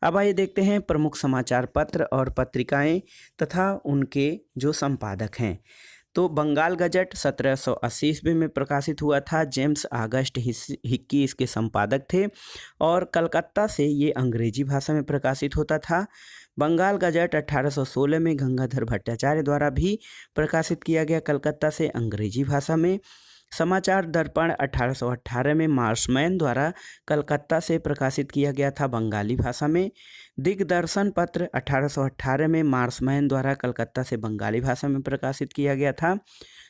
अब आइए देखते हैं प्रमुख समाचार पत्र और पत्रिकाएं तथा उनके जो संपादक हैं। तो बंगाल गजट 1780 ईस्वी में प्रकाशित हुआ था। जेम्स ऑगस्ट हिक्की इसके संपादक थे। और कलकत्ता से ये अंग्रेजी भाषा में प्रकाशित होता था। बंगाल गजट 1816 में गंगाधर भट्टाचार्य द्वारा भी प्रकाशित किया गया कलकत्ता से अंग्रेजी भाषा में। समाचार दर्पण 1818 में मार्समैन द्वारा कलकत्ता से प्रकाशित किया गया था बंगाली भाषा में। दिग्दर्शन पत्र 1818 में मार्समैन द्वारा कलकत्ता से बंगाली भाषा में प्रकाशित किया गया था।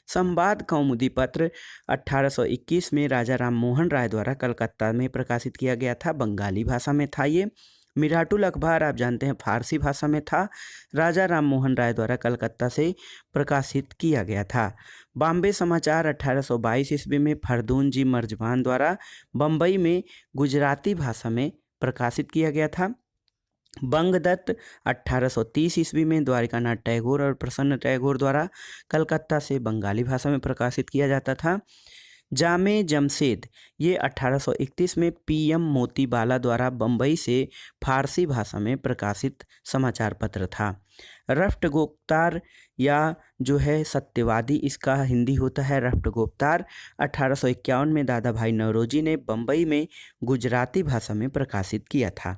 संवाद कौमुदी पत्र 1821 में राजा राममोहन राय द्वारा कलकत्ता में प्रकाशित किया गया था, बंगाली भाषा में था ये। मिराटुल अखबार आप जानते हैं फारसी भाषा में था, राजा राममोहन राय द्वारा कलकत्ता से प्रकाशित किया गया था। बॉम्बे समाचार 1822 ईस्वी में फरदून जी मर्जबान द्वारा बम्बई में गुजराती भाषा में प्रकाशित किया गया था। बंगदत्त 1830 ईस्वी में द्वारिकानाथ टैगोर और प्रसन्न टैगोर द्वारा कलकत्ता से बंगाली भाषा में प्रकाशित किया जाता था। जामे जमशेद ये 1831 में पीएम मोतीबाला द्वारा बम्बई से फारसी भाषा में प्रकाशित समाचार पत्र था। राष्ट्रगोप्तार या जो है सत्यवादी, इसका हिंदी होता है राष्ट्रगोप्तार, 1851 में दादा भाई नौरोजी ने बम्बई में गुजराती भाषा में प्रकाशित किया था।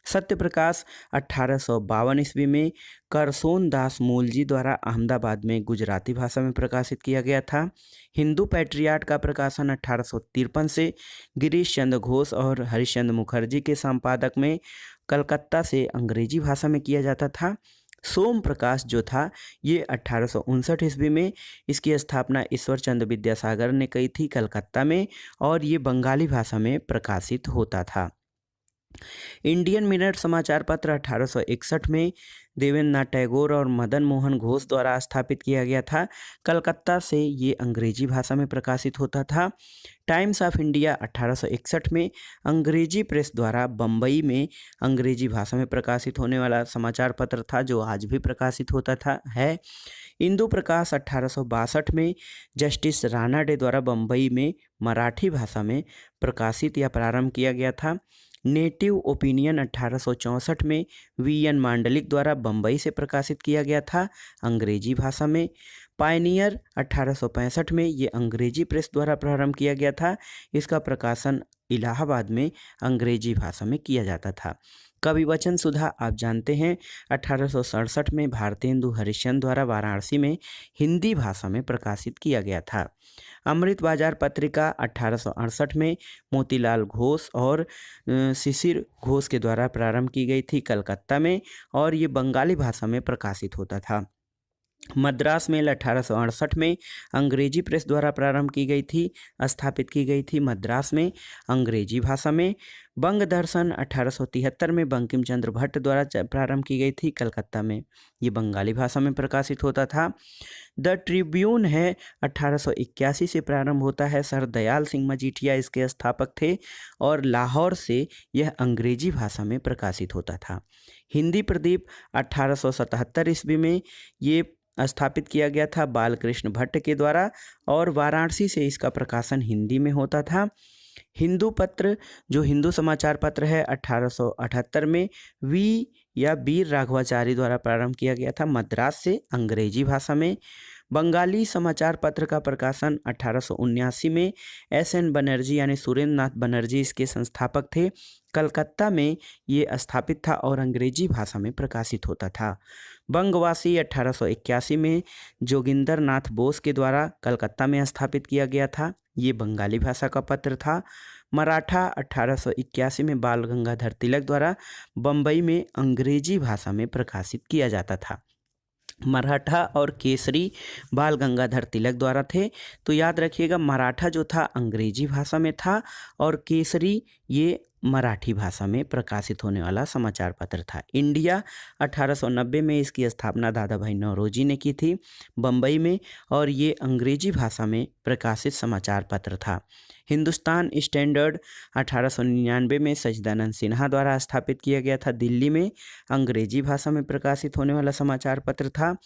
सत्य प्रकाश 1852 ईस्वी में करसोन दास मूलजी द्वारा अहमदाबाद में गुजराती भाषा में प्रकाशित किया गया था। हिंदू पैट्रियाट का प्रकाशन 1853 से गिरीश चंद्र घोष और हरिश्चंद्र मुखर्जी के संपादक में कलकत्ता से अंग्रेजी भाषा में किया जाता था। सोम प्रकाश जो था ये 1859 ईस्वी में, इसकी स्थापना ईश्वर चंद्र विद्यासागर ने की थी कलकत्ता में, और ये बंगाली भाषा में प्रकाशित होता था। इंडियन मिनट समाचार पत्र 1861 में देवेंद्रनाथ टैगोर और मदन मोहन घोष द्वारा स्थापित किया गया था। कलकत्ता से ये अंग्रेजी भाषा में प्रकाशित होता था। टाइम्स ऑफ इंडिया 1861 में अंग्रेजी प्रेस द्वारा बम्बई में अंग्रेजी भाषा में प्रकाशित होने वाला समाचार पत्र था, जो आज भी प्रकाशित होता था है। इंदु प्रकाश 1862 में जस्टिस राणा डे द्वारा बम्बई में मराठी भाषा में प्रकाशित या प्रारंभ किया गया था। नेटिव ओपिनियन 1864 में वीएन मांडलिक द्वारा बम्बई से प्रकाशित किया गया था अंग्रेजी भाषा में। पायनियर 1865 में ये अंग्रेजी प्रेस द्वारा प्रारंभ किया गया था। इसका प्रकाशन इलाहाबाद में अंग्रेजी भाषा में किया जाता था। कवि वचन सुधा आप जानते हैं 1867 में भारतेंदु हरिश्चंद्र द्वारा वाराणसी में हिंदी भाषा में प्रकाशित किया गया था। अमृत बाजार पत्रिका 1868 में मोतीलाल घोष और शिशिर घोष के द्वारा प्रारंभ की गई थी कलकत्ता में, और ये बंगाली भाषा में प्रकाशित होता था। मद्रास मेल 1868 में अंग्रेजी प्रेस द्वारा प्रारंभ की गई थी, स्थापित की गई थी मद्रास में अंग्रेजी भाषा में। बंग दर्शन 1873 में बंकिम चंद्र भट्ट द्वारा प्रारंभ की गई थी कलकत्ता में, ये बंगाली भाषा में प्रकाशित होता था। द ट्रिब्यून है 1881 से प्रारंभ होता है, सर दयाल सिंह मजीठिया इसके स्थापक थे, और लाहौर से यह अंग्रेजी भाषा में प्रकाशित होता था। हिंदी प्रदीप 1877 ईस्वी में ये स्थापित किया गया था बालकृष्ण भट्ट के द्वारा, और वाराणसी से इसका प्रकाशन हिंदी में होता था। हिंदू पत्र जो हिंदू समाचार पत्र है 1878 में वीर राघवाचारी द्वारा प्रारंभ किया गया था मद्रास से अंग्रेजी भाषा में। बंगाली समाचार पत्र का प्रकाशन 1879 में एसएन बनर्जी यानी सुरेंद्र नाथ बनर्जी इसके संस्थापक थे। कलकत्ता में ये स्थापित था और अंग्रेजी भाषा में प्रकाशित होता था। बंगवासी 1881 में जोगिंदर नाथ बोस के द्वारा कलकत्ता में स्थापित किया गया था, ये बंगाली भाषा का पत्र था। मराठा 1881 में बाल गंगाधर तिलक द्वारा बम्बई में अंग्रेजी भाषा में प्रकाशित किया जाता था। मराठा और केसरी बाल गंगाधर तिलक द्वारा थे, तो याद रखिएगा मराठा जो था अंग्रेजी भाषा में था और केसरी ये मराठी भाषा में प्रकाशित होने वाला समाचार पत्र था। इंडिया 1890 में इसकी स्थापना दादा भाई नौरोजी ने की थी बम्बई में, और ये अंग्रेजी भाषा में प्रकाशित समाचार पत्र था। हिंदुस्तान स्टैंडर्ड 1899 में सच्चिदानंद सिन्हा द्वारा स्थापित किया गया था दिल्ली में, अंग्रेजी भाषा में प्रकाशित होने वाला समाचार पत्र था।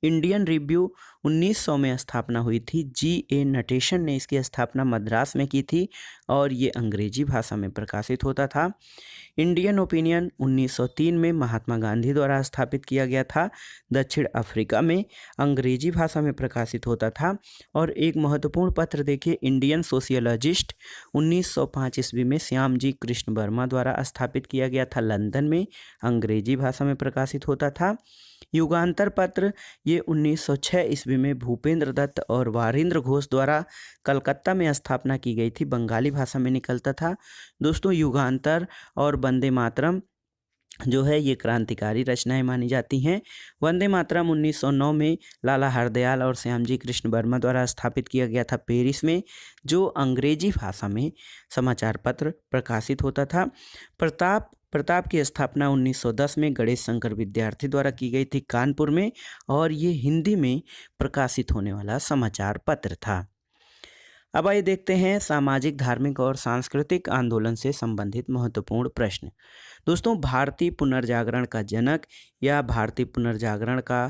इंडियन रिव्यू 1900 में स्थापना हुई थी, जी.ए. नटेशन ने इसकी स्थापना मद्रास में की थी और ये अंग्रेजी भाषा में प्रकाशित होता था। इंडियन ओपिनियन 1903 में महात्मा गांधी द्वारा स्थापित किया गया था, दक्षिण अफ्रीका में अंग्रेजी भाषा में प्रकाशित होता था। और एक महत्वपूर्ण पत्र देखिए, इंडियन सोशियोलॉजिस्ट 1905 ईस्वी में श्याम जी कृष्ण वर्मा द्वारा स्थापित किया गया था, लंदन में अंग्रेजी भाषा में प्रकाशित होता था। युगांतर पत्र ये 1906 ईस्वी में भूपेंद्र दत्त और वारिंद्र घोष द्वारा कलकत्ता में स्थापना की गई थी, बंगाली भाषा में निकलता था। दोस्तों युगांतर और वंदे मातरम जो है ये क्रांतिकारी रचनाएं मानी जाती हैं। वंदे मातरम 1909 में लाला हरदयाल और श्यामजी कृष्ण वर्मा द्वारा स्थापित किया गया था पेरिस में, जो अंग्रेजी भाषा में समाचार पत्र प्रकाशित होता था। प्रताप की स्थापना 1910 में गणेश शंकर विद्यार्थी द्वारा की गई थी कानपुर में, और ये हिंदी में प्रकाशित होने वाला समाचार पत्र था। अब आइए देखते हैं सामाजिक, धार्मिक और सांस्कृतिक आंदोलन से संबंधित महत्वपूर्ण प्रश्न। दोस्तों भारतीय पुनर्जागरण का जनक या भारतीय पुनर्जागरण का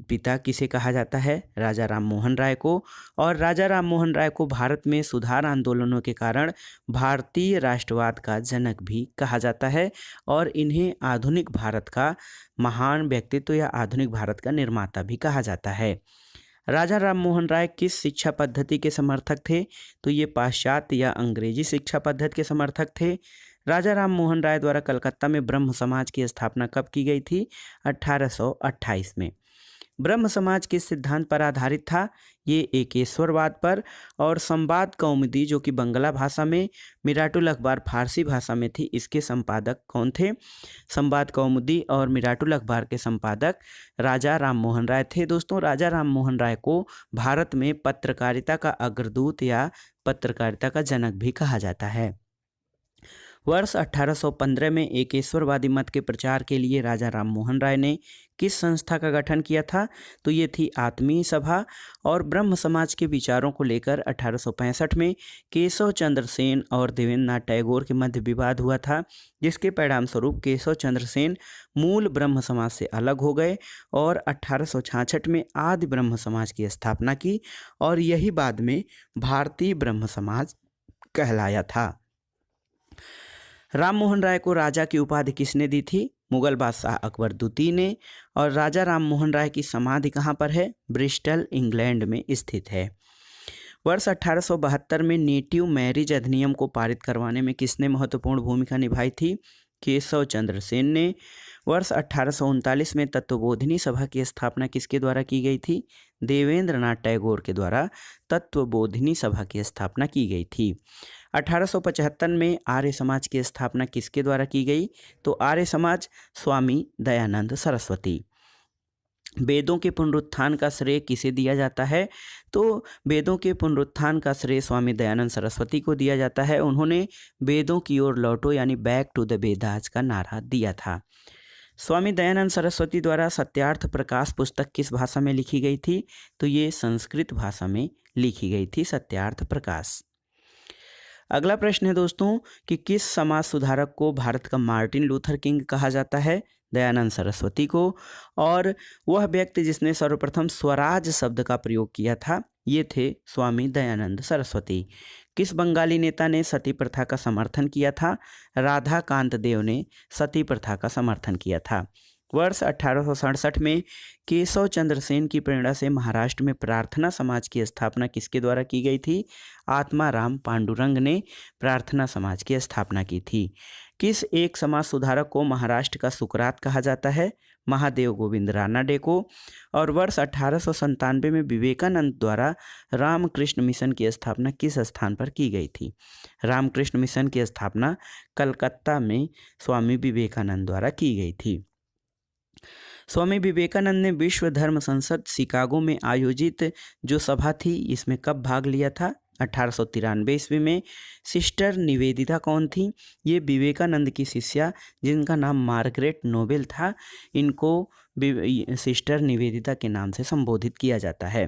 पिता किसे कहा जाता है? राजा राम मोहन राय को। और राजा राम मोहन राय को भारत में सुधार आंदोलनों के कारण भारतीय राष्ट्रवाद का जनक भी कहा जाता है और इन्हें आधुनिक भारत का महान व्यक्तित्व या आधुनिक भारत का निर्माता भी कहा जाता है। राजा राम मोहन राय किस शिक्षा पद्धति के समर्थक थे? तो ये पाश्चात्य या अंग्रेजी शिक्षा पद्धति के समर्थक थे। राजा राम मोहन राय द्वारा कलकत्ता में ब्रह्म समाज की स्थापना कब की गई थी? 1828 में। ब्रह्म समाज किस सिद्धांत पर आधारित था? ये एकेश्वरवाद पर। और संवाद कौमुदी जो कि बंगला भाषा में, मिराटुल अखबार फारसी भाषा में थी, इसके संपादक कौन थे? संवाद कौमुदी और मिराटुल अखबार के संपादक राजा राम मोहन राय थे। दोस्तों, राजा राम मोहन राय को भारत में पत्रकारिता का अग्रदूत या पत्रकारिता का जनक भी कहा जाता है। वर्ष 1815 में एकेश्वरवादी मत के प्रचार के लिए राजा राम मोहन राय ने किस संस्था का गठन किया था? तो ये थी आत्मीय सभा। और ब्रह्म समाज के विचारों को लेकर 1865 में केशव चंद्र सेन और देवेंद्रनाथ टैगोर के मध्य विवाद हुआ था, जिसके परिणाम स्वरूप केशव चंद्र सेन मूल ब्रह्म समाज से अलग हो गए और 1866 में आदि ब्रह्म समाज की स्थापना की और यही बाद में भारतीय ब्रह्म समाज कहलाया था। राम मोहन राय को राजा की उपाधि किसने दी थी? मुगल बादशाह अकबर द्वितीय ने। और राजा राम मोहन राय की समाधि कहाँ पर है? ब्रिस्टल, इंग्लैंड में स्थित है। वर्ष 1872 में नेटिव मैरिज अधिनियम को पारित करवाने में किसने महत्वपूर्ण भूमिका निभाई थी? केशव चंद्र सेन ने। वर्ष 1839 में तत्वबोधिनी सभा की स्थापना किसके द्वारा की गई थी? देवेंद्रनाथ टैगोर के द्वारा तत्वबोधिनी सभा की स्थापना की गई थी। 1875 में आर्य समाज की स्थापना किसके द्वारा की गई? तो आर्य समाज स्वामी दयानंद सरस्वती। वेदों के पुनरुत्थान का श्रेय किसे दिया जाता है? तो वेदों के पुनरुत्थान का श्रेय स्वामी दयानंद सरस्वती को दिया जाता है। उन्होंने वेदों की ओर लौटो यानी बैक टू द वेदास का नारा दिया था। स्वामी दयानंद सरस्वती द्वारा सत्यार्थ प्रकाश पुस्तक किस भाषा में लिखी गई थी? तो ये संस्कृत भाषा में लिखी गई थी, सत्यार्थ प्रकाश। अगला प्रश्न है दोस्तों कि किस समाज सुधारक को भारत का मार्टिन लूथर किंग कहा जाता है? दयानंद सरस्वती को। और वह व्यक्ति जिसने सर्वप्रथम स्वराज शब्द का प्रयोग किया था, ये थे स्वामी दयानंद सरस्वती। किस बंगाली नेता ने सती प्रथा का समर्थन किया था? राधा कांत देव ने सती प्रथा का समर्थन किया था। वर्ष 1867 में केशव चंद्र सेन की प्रेरणा से महाराष्ट्र में प्रार्थना समाज की स्थापना किसके द्वारा की गई थी? आत्माराम पांडुरंग ने प्रार्थना समाज की स्थापना की थी। किस एक समाज सुधारक को महाराष्ट्र का सुकरात कहा जाता है? महादेव गोविंद रानाडे को। और वर्ष 1897 में विवेकानंद द्वारा रामकृष्ण मिशन की स्थापना किस स्थान पर की गई थी? रामकृष्ण मिशन की स्थापना कलकत्ता में स्वामी विवेकानंद द्वारा की गई थी। स्वामी विवेकानंद ने विश्व धर्म संसद शिकागो में आयोजित जो सभा थी, इसमें कब भाग लिया था? 1893 ईस्वी में। सिस्टर निवेदिता कौन थी? ये विवेकानंद की शिष्या जिनका नाम मार्गरेट नोबेल था, इनको सिस्टर निवेदिता के नाम से संबोधित किया जाता है।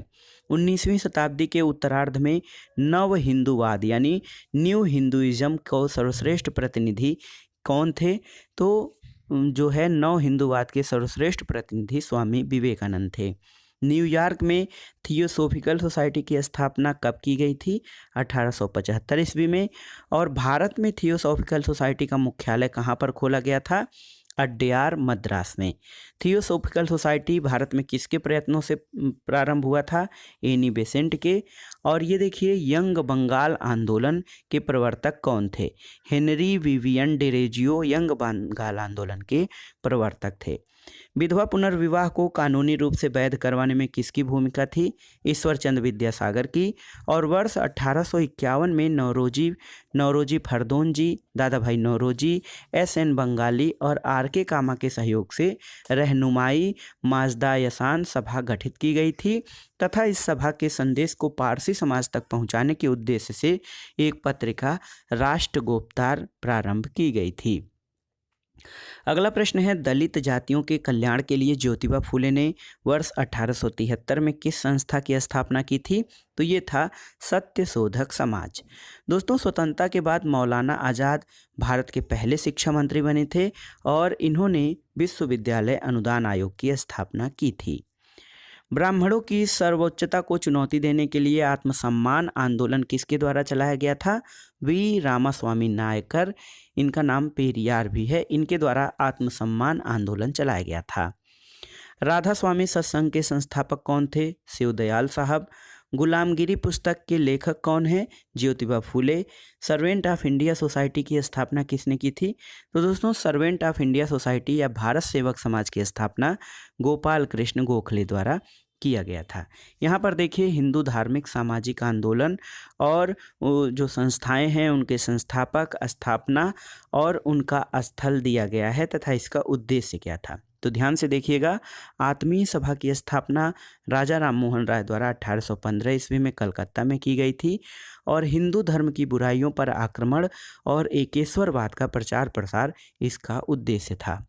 19वीं शताब्दी के उत्तरार्ध में नव हिंदूवाद यानी न्यू हिंदुइज्म को सर्वश्रेष्ठ प्रतिनिधि कौन थे? तो जो है नव हिंदूवाद के सर्वश्रेष्ठ प्रतिनिधि स्वामी विवेकानंद थे। न्यूयॉर्क में थियोसॉफिकल सोसाइटी की स्थापना कब की गई थी? 1875 ईस्वी में। और भारत में थियोसॉफिकल सोसाइटी का मुख्यालय कहाँ पर खोला गया था? अड्यार, मद्रास में। थियोसॉफिकल सोसाइटी भारत में किसके प्रयत्नों से प्रारंभ हुआ था? एनी बेसेंट के। और ये देखिए, यंग बंगाल आंदोलन के प्रवर्तक कौन थे? Henry Vivian Derozio young Bengal आंदोलन के प्रवर्तक थे। विधवा पुनर्विवाह को कानूनी रूप से वैध करवाने में किसकी भूमिका थी? ईश्वरचंद विद्यासागर की। और वर्ष 1851 में नौरोजी फरदोन जी, दादा भाई नौरोजी, SN बंगाली और RK कामा के सहयोग से रहनुमाई माजदायसान सभा गठित की गई थी तथा इस सभा के संदेश को पारसी समाज तक पहुंचाने के उद्देश्य से एक पत्रिका राष्ट्रगोप्तार प्रारंभ की गई थी। अगला प्रश्न है, दलित जातियों के कल्याण के लिए ज्योतिबा फूले ने वर्ष 1873 में किस संस्था की स्थापना की थी? तो ये था सत्यशोधक समाज। दोस्तों, स्वतंत्रता के बाद मौलाना आज़ाद भारत के पहले शिक्षा मंत्री बने थे और इन्होंने विश्वविद्यालय अनुदान आयोग की स्थापना की थी। ब्राह्मणों की सर्वोच्चता को चुनौती देने के लिए आत्मसम्मान आंदोलन किसके द्वारा चलाया गया था? वी रामास्वामी नायकर, इनका नाम पेरियार भी है, इनके द्वारा आत्मसम्मान आंदोलन चलाया गया था। राधा स्वामी सत्संग के संस्थापक कौन थे? शिवदयाल साहब। गुलामगिरी पुस्तक के लेखक कौन है? Jyotiba Phule. Servant of India society की स्थापना किसने की थी? तो दोस्तों, सर्वेंट ऑफ इंडिया सोसाइटी या भारत सेवक समाज की स्थापना गोपाल कृष्ण गोखले द्वारा किया गया था। यहाँ पर देखिए, हिंदू धार्मिक सामाजिक आंदोलन और जो संस्थाएं हैं उनके संस्थापक, स्थापना और उनका स्थल दिया गया है तथा इसका उद्देश्य क्या था। तो ध्यान से देखिएगा, आत्मीय सभा की स्थापना राजा राम मोहन राय द्वारा 1815 ईस्वी में कलकत्ता में की गई थी और हिंदू धर्म की बुराइयों पर आक्रमण और एकेश्वरवाद का प्रचार प्रसार इसका उद्देश्य था।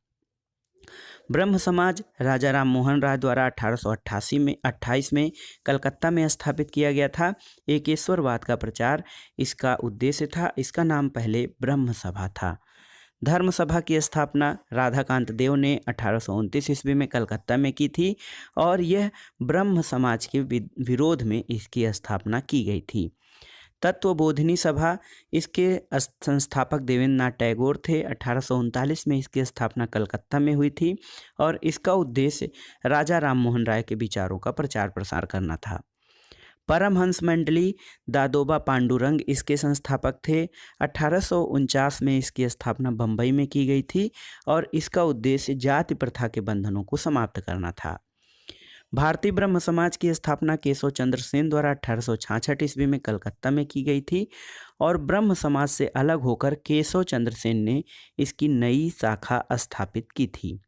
ब्रह्म समाज राजा राम मोहन राय द्वारा 1828 में कलकत्ता में स्थापित किया गया था। एकेश्वरवाद का प्रचार इसका उद्देश्य था। इसका नाम पहले ब्रह्म सभा था। धर्म सभा की स्थापना राधाकांत देव ने 1829 ईस्वी में कलकत्ता में की थी और यह ब्रह्म समाज के विरोध में इसकी स्थापना की गई थी। तत्वबोधिनी सभा, इसके संस्थापक देवेंद्र नाथ टैगोर थे। 1839 में इसकी स्थापना कलकत्ता में हुई थी और इसका उद्देश्य राजा राम मोहन राय के विचारों का प्रचार प्रसार करना था। परमहंस मंडली दादोबा पांडुरंग इसके संस्थापक थे। 1849 में इसकी स्थापना बम्बई में की गई थी और इसका उद्देश्य जाति प्रथा के बंधनों को समाप्त करना था। भारतीय ब्रह्म समाज की स्थापना केशव चंद्र सेन द्वारा 1866 ईस्वी में कलकत्ता में की गई थी और ब्रह्म समाज से अलग होकर केशव चंद्र सेन ने इसकी नई शाखा स्थापित की थी।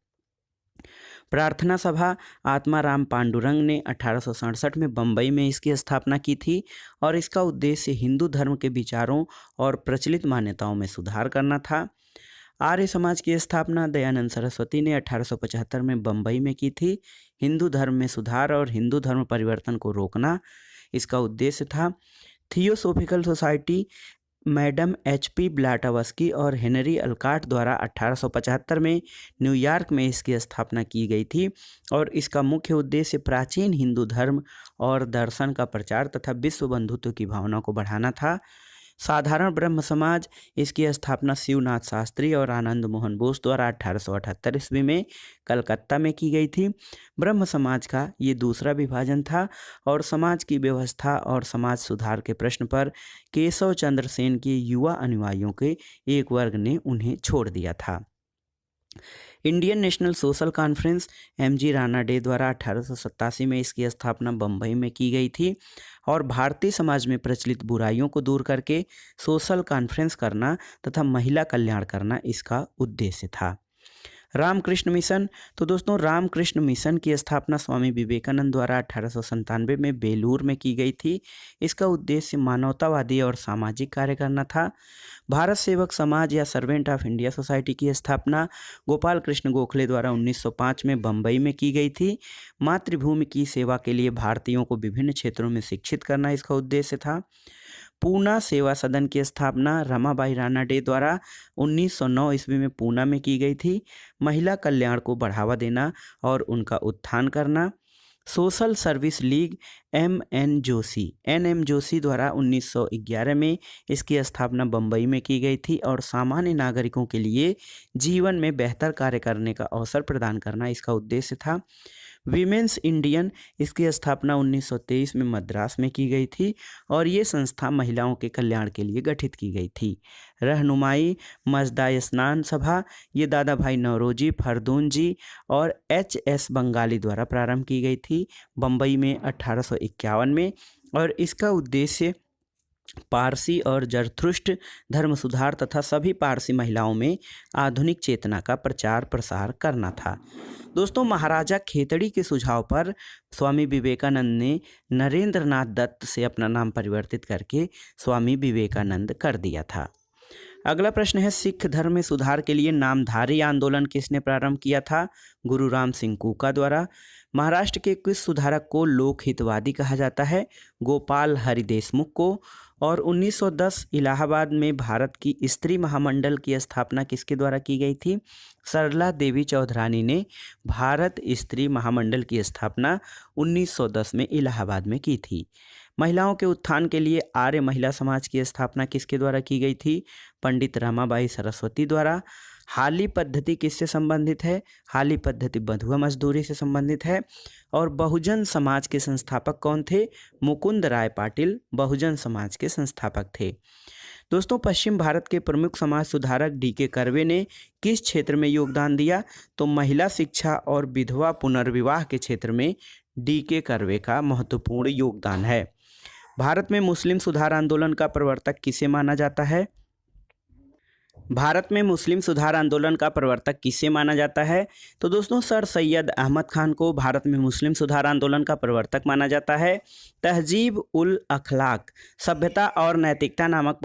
प्रार्थना सभा आत्माराम पांडुरंग ने 1867 में बम्बई में इसकी स्थापना की थी और इसका उद्देश्य हिंदू धर्म के विचारों और प्रचलित मान्यताओं में सुधार करना था। आर्य समाज की स्थापना दयानंद सरस्वती ने 1875 में बम्बई में की थी। हिंदू धर्म में सुधार और हिंदू धर्म परिवर्तन को रोकना इसका उद्देश्य था। थियोसोफिकल सोसाइटी मैडम HP ब्लैटवस्की और हेनरी अल्काट द्वारा 1875 में न्यूयॉर्क में इसकी स्थापना की गई थी और इसका मुख्य उद्देश्य प्राचीन हिंदू धर्म और दर्शन का प्रचार तथा विश्व बंधुत्व की भावना को बढ़ाना था। साधारण ब्रह्म समाज, इसकी स्थापना शिवनाथ शास्त्री और आनंद मोहन बोस द्वारा 1878 ईस्वी में कलकत्ता में की गई थी। ब्रह्म समाज का ये दूसरा विभाजन था और समाज की व्यवस्था और समाज सुधार के प्रश्न पर केशव चंद्र सेन के युवा अनुयायियों के एक वर्ग ने उन्हें छोड़ दिया था। Indian national social conference MG Rana day द्वारा 1887 में इसकी स्थापना बम्बई में की गई थी और भारतीय समाज में प्रचलित बुराइयों को दूर करके सोशल कॉन्फ्रेंस करना तथा महिला कल्याण करना इसका उद्देश्य था। रामकृष्ण मिशन, तो दोस्तों रामकृष्ण मिशन की स्थापना स्वामी विवेकानंद द्वारा 1897 में बेलूर में की गई थी। इसका उद्देश्य मानवतावादी और सामाजिक कार्य करना था। भारत सेवक समाज या सर्वेंट ऑफ इंडिया सोसाइटी की स्थापना गोपाल कृष्ण गोखले द्वारा 1905 में बम्बई में की गई थी। मातृभूमि की सेवा के लिए भारतीयों को विभिन्न क्षेत्रों में शिक्षित करना इसका उद्देश्य था। पूना सेवा सदन की स्थापना रमाबाई राणा डे द्वारा 1909 ईस्वी में पूना में की गई थी। महिला कल्याण को बढ़ावा देना और उनका उत्थान करना। Social service league NM Joshi द्वारा 1911 में इसकी स्थापना बम्बई में की गई थी और सामान्य नागरिकों के लिए जीवन में बेहतर कार्य करने का अवसर प्रदान करना इसका उद्देश्य था। वीमेंस इंडियन, इसकी स्थापना 1923 में मद्रास में की गई थी और ये संस्था महिलाओं के कल्याण के लिए गठित की गई थी। रहनुमाई मजदा स्नान सभा, ये दादा भाई नौरोजी फरदून जी और HS बंगाली द्वारा प्रारंभ की गई थी बम्बई में 1851 में और इसका उद्देश्य पारसी और जरथुष्ट धर्म सुधार तथा सभी पारसी महिलाओं में आधुनिक चेतना का प्रचार प्रसार करना था। दोस्तों, महाराजा खेतड़ी के सुझाव पर स्वामी विवेकानंद ने नरेंद्र नाथ दत्त से अपना नाम परिवर्तित करके स्वामी विवेकानंद कर दिया था। अगला प्रश्न है, सिख धर्म में सुधार के लिए नामधारी आंदोलन किसने प्रारंभ किया था? गुरु राम सिंह कूका द्वारा। महाराष्ट्र के किस सुधारक को लोक हितवादी कहा जाता है? गोपाल हरि देशमुख को। और 1910 इलाहाबाद में भारत की स्त्री महामंडल की स्थापना किसके द्वारा की गई थी? सरला देवी चौधरानी ने भारत स्त्री महामंडल की स्थापना 1910 में इलाहाबाद में की थी। महिलाओं के उत्थान के लिए आर्य महिला समाज की स्थापना किसके द्वारा की गई थी? पंडित रमाबाई सरस्वती द्वारा। हाली पद्धति किससे संबंधित है? हाली पद्धति बंधुआ मजदूरी से संबंधित है। और बहुजन समाज के संस्थापक कौन थे? मुकुंद राय पाटिल बहुजन समाज के संस्थापक थे। दोस्तों, पश्चिम भारत के प्रमुख समाज सुधारक D.K. कर्वे ने किस क्षेत्र में योगदान दिया? तो महिला शिक्षा और विधवा पुनर्विवाह के क्षेत्र में D.K. कर्वे का महत्वपूर्ण योगदान है। भारत में मुस्लिम सुधार आंदोलन का प्रवर्तक किसे माना जाता है? भारत में मुस्लिम सुधार आंदोलन का प्रवर्तक किसे माना जाता है? तो दोस्तों, सर सैयद अहमद खान को भारत में मुस्लिम सुधार आंदोलन का प्रवर्तक माना जाता है। तहजीब उल अखलाक सभ्यता और नैतिकता नामक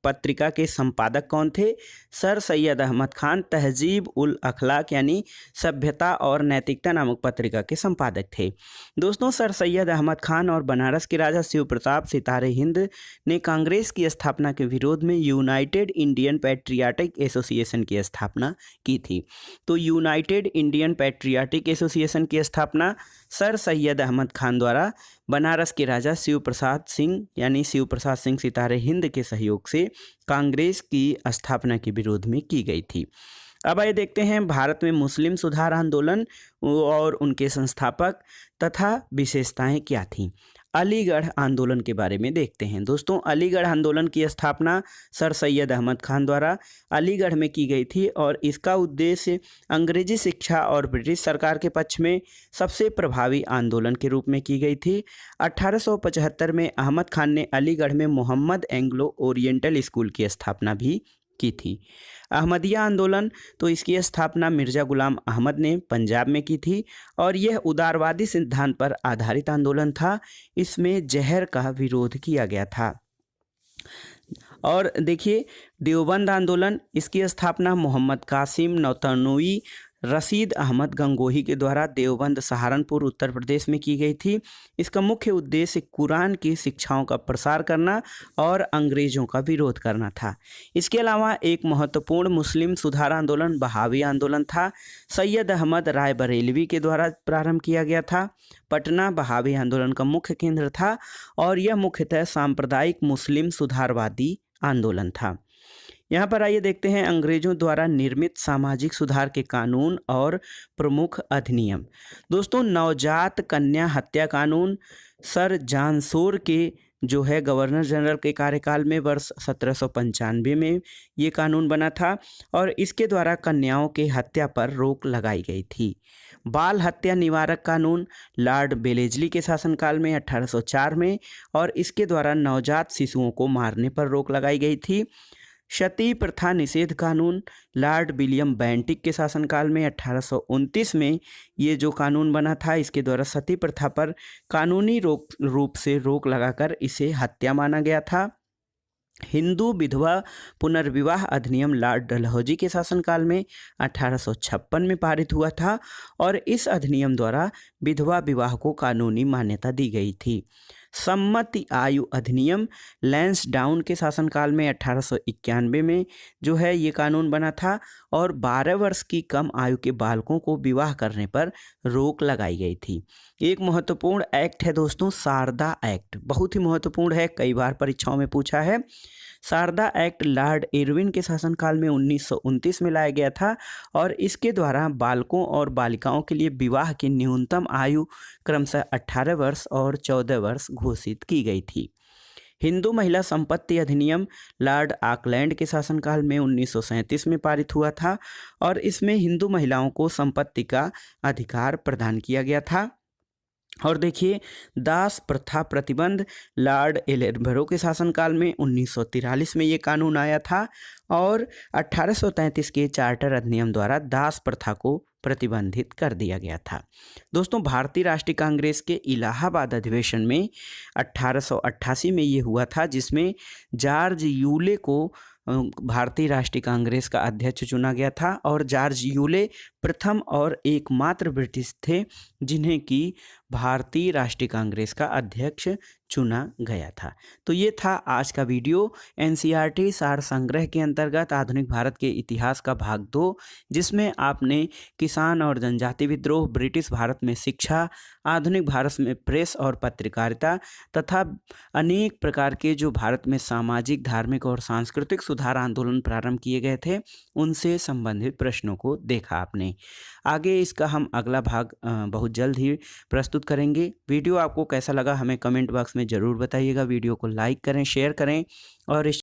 पत्रिका के संपादक कौन थे? सर सैयद अहमद खान तहजीब उल अखलाक यानी सभ्यता और नैतिकता नामक पत्रिका के संपादक थे। दोस्तों, सर सैयद अहमद खान और बनारस के राजा शिव प्रताप सितारे हिंद ने कांग्रेस की स्थापना के विरोध में यूनाइटेड इंडियन पैट्रियाटिक एसोसिएशन की स्थापना की थी। तो यूनाइटेड इंडियन पैट्रियाटिक एसोसिएशन की स्थापना सर सैयद अहमद खान द्वारा बनारस के राजा शिव प्रसाद सिंह यानी शिव प्रसाद सिंह सितारे हिंद के सहयोग से कांग्रेस की स्थापना के विरोध में की गई थी। अब आइए देखते हैं भारत में मुस्लिम सुधार आंदोलन और उनके संस्थापक तथा विशेषताएं क्या थीं। अलीगढ़ आंदोलन के बारे में देखते हैं। दोस्तों, अलीगढ़ आंदोलन की स्थापना सर सैयद अहमद खान द्वारा अलीगढ़ में की गई थी और इसका उद्देश्य अंग्रेजी शिक्षा और ब्रिटिश सरकार के पक्ष में सबसे प्रभावी आंदोलन के रूप में की गई थी। 1875 में अहमद खान ने अलीगढ़ में मोहम्मद एंग्लो ओरिएंटल स्कूल की स्थापना भी की थी। अहमदिया आंदोलन, तो इसकी स्थापना मिर्ज़ा गुलाम अहमद ने पंजाब में की थी और यह उदारवादी सिद्धांत पर आधारित आंदोलन था। इसमें जहर का विरोध किया गया था। और देखिए, देवबंद आंदोलन, इसकी स्थापना मोहम्मद कासिम नौतनवी रशीद अहमद गंगोही के द्वारा देवबंद सहारनपुर उत्तर प्रदेश में की गई थी। इसका मुख्य उद्देश्य कुरान की शिक्षाओं का प्रसार करना और अंग्रेज़ों का विरोध करना था। इसके अलावा एक महत्वपूर्ण मुस्लिम सुधार आंदोलन बहावी आंदोलन था। सैयद अहमद राय बरेलवी के द्वारा प्रारंभ किया गया था। पटना बहावी आंदोलन का मुख्य केंद्र था और यह मुख्यतः सांप्रदायिक मुस्लिम सुधारवादी आंदोलन था। यहाँ पर आइए देखते हैं अंग्रेजों द्वारा निर्मित सामाजिक सुधार के कानून और प्रमुख अधिनियम। दोस्तों, नवजात कन्या हत्या कानून सर जॉन शोर के जो है गवर्नर जनरल के कार्यकाल में वर्ष 1795 में ये कानून बना था और इसके द्वारा कन्याओं के हत्या पर रोक लगाई गई थी। बाल हत्या निवारक कानून लॉर्ड बेलेजली के शासनकाल में 1804 में और इसके द्वारा नवजात शिशुओं को मारने पर रोक लगाई गई थी। सती प्रथा निषेध कानून लॉर्ड विलियम बेंटिक के शासनकाल में 1829 में ये जो कानून बना था, इसके द्वारा सती प्रथा पर कानूनी रूप से रोक लगाकर इसे हत्या माना गया था। हिंदू विधवा पुनर्विवाह अधिनियम लॉर्ड डलहौजी के शासनकाल में 1856 में पारित हुआ था और इस अधिनियम द्वारा विधवा विवाह को कानूनी मान्यता दी गई थी। सम्मति आयु अधिनियम लैंसडाउन के शासनकाल में 1891 में जो है ये कानून बना था और 12 वर्ष की कम आयु के बालकों को विवाह करने पर रोक लगाई गई थी। एक महत्वपूर्ण एक्ट है दोस्तों, शारदा एक्ट, बहुत ही महत्वपूर्ण है, कई बार परीक्षाओं में पूछा है। शारदा एक्ट लॉर्ड इरविन के शासनकाल में 1929 में लाया गया था और इसके द्वारा बालकों और बालिकाओं के लिए विवाह की न्यूनतम आयु क्रमशः 18 वर्ष और 14 वर्ष घोषित की गई थी। हिंदू महिला संपत्ति अधिनियम लॉर्ड ऑकलैंड के शासनकाल में 1937 में पारित हुआ था और इसमें हिंदू महिलाओं को संपत्ति का अधिकार प्रदान किया गया था। और देखिए, दास प्रथा प्रतिबंध लॉर्ड एलेनबरो के शासनकाल में 1943 में ये कानून आया था और 1833 के चार्टर अधिनियम द्वारा दास प्रथा को प्रतिबंधित कर दिया गया था। दोस्तों, भारतीय राष्ट्रीय कांग्रेस के इलाहाबाद अधिवेशन में 1888 में ये हुआ था, जिसमें जॉर्ज यूले को भारतीय राष्ट्रीय कांग्रेस का अध्यक्ष चुना गया था और जॉर्ज यूले प्रथम और एकमात्र ब्रिटिश थे जिन्हें कि भारतीय राष्ट्रीय कांग्रेस का अध्यक्ष चुना गया था। तो ये था आज का वीडियो एनसीईआरटी सार संग्रह के अंतर्गत आधुनिक भारत के इतिहास का भाग 2, जिसमें आपने किसान और जनजाति विद्रोह, ब्रिटिश भारत में शिक्षा, आधुनिक भारत में प्रेस और पत्रकारिता तथा अनेक प्रकार के जो भारत में सामाजिक, धार्मिक और सांस्कृतिक सुधार आंदोलन प्रारंभ किए गए थे, उनसे संबंधित प्रश्नों को देखा आपने। आगे इसका हम अगला भाग बहुत जल्द ही प्रस्तुत करेंगे। वीडियो आपको कैसा लगा हमें कमेंट बॉक्स में ज़रूर बताइएगा। वीडियो को लाइक करें, शेयर करें और इस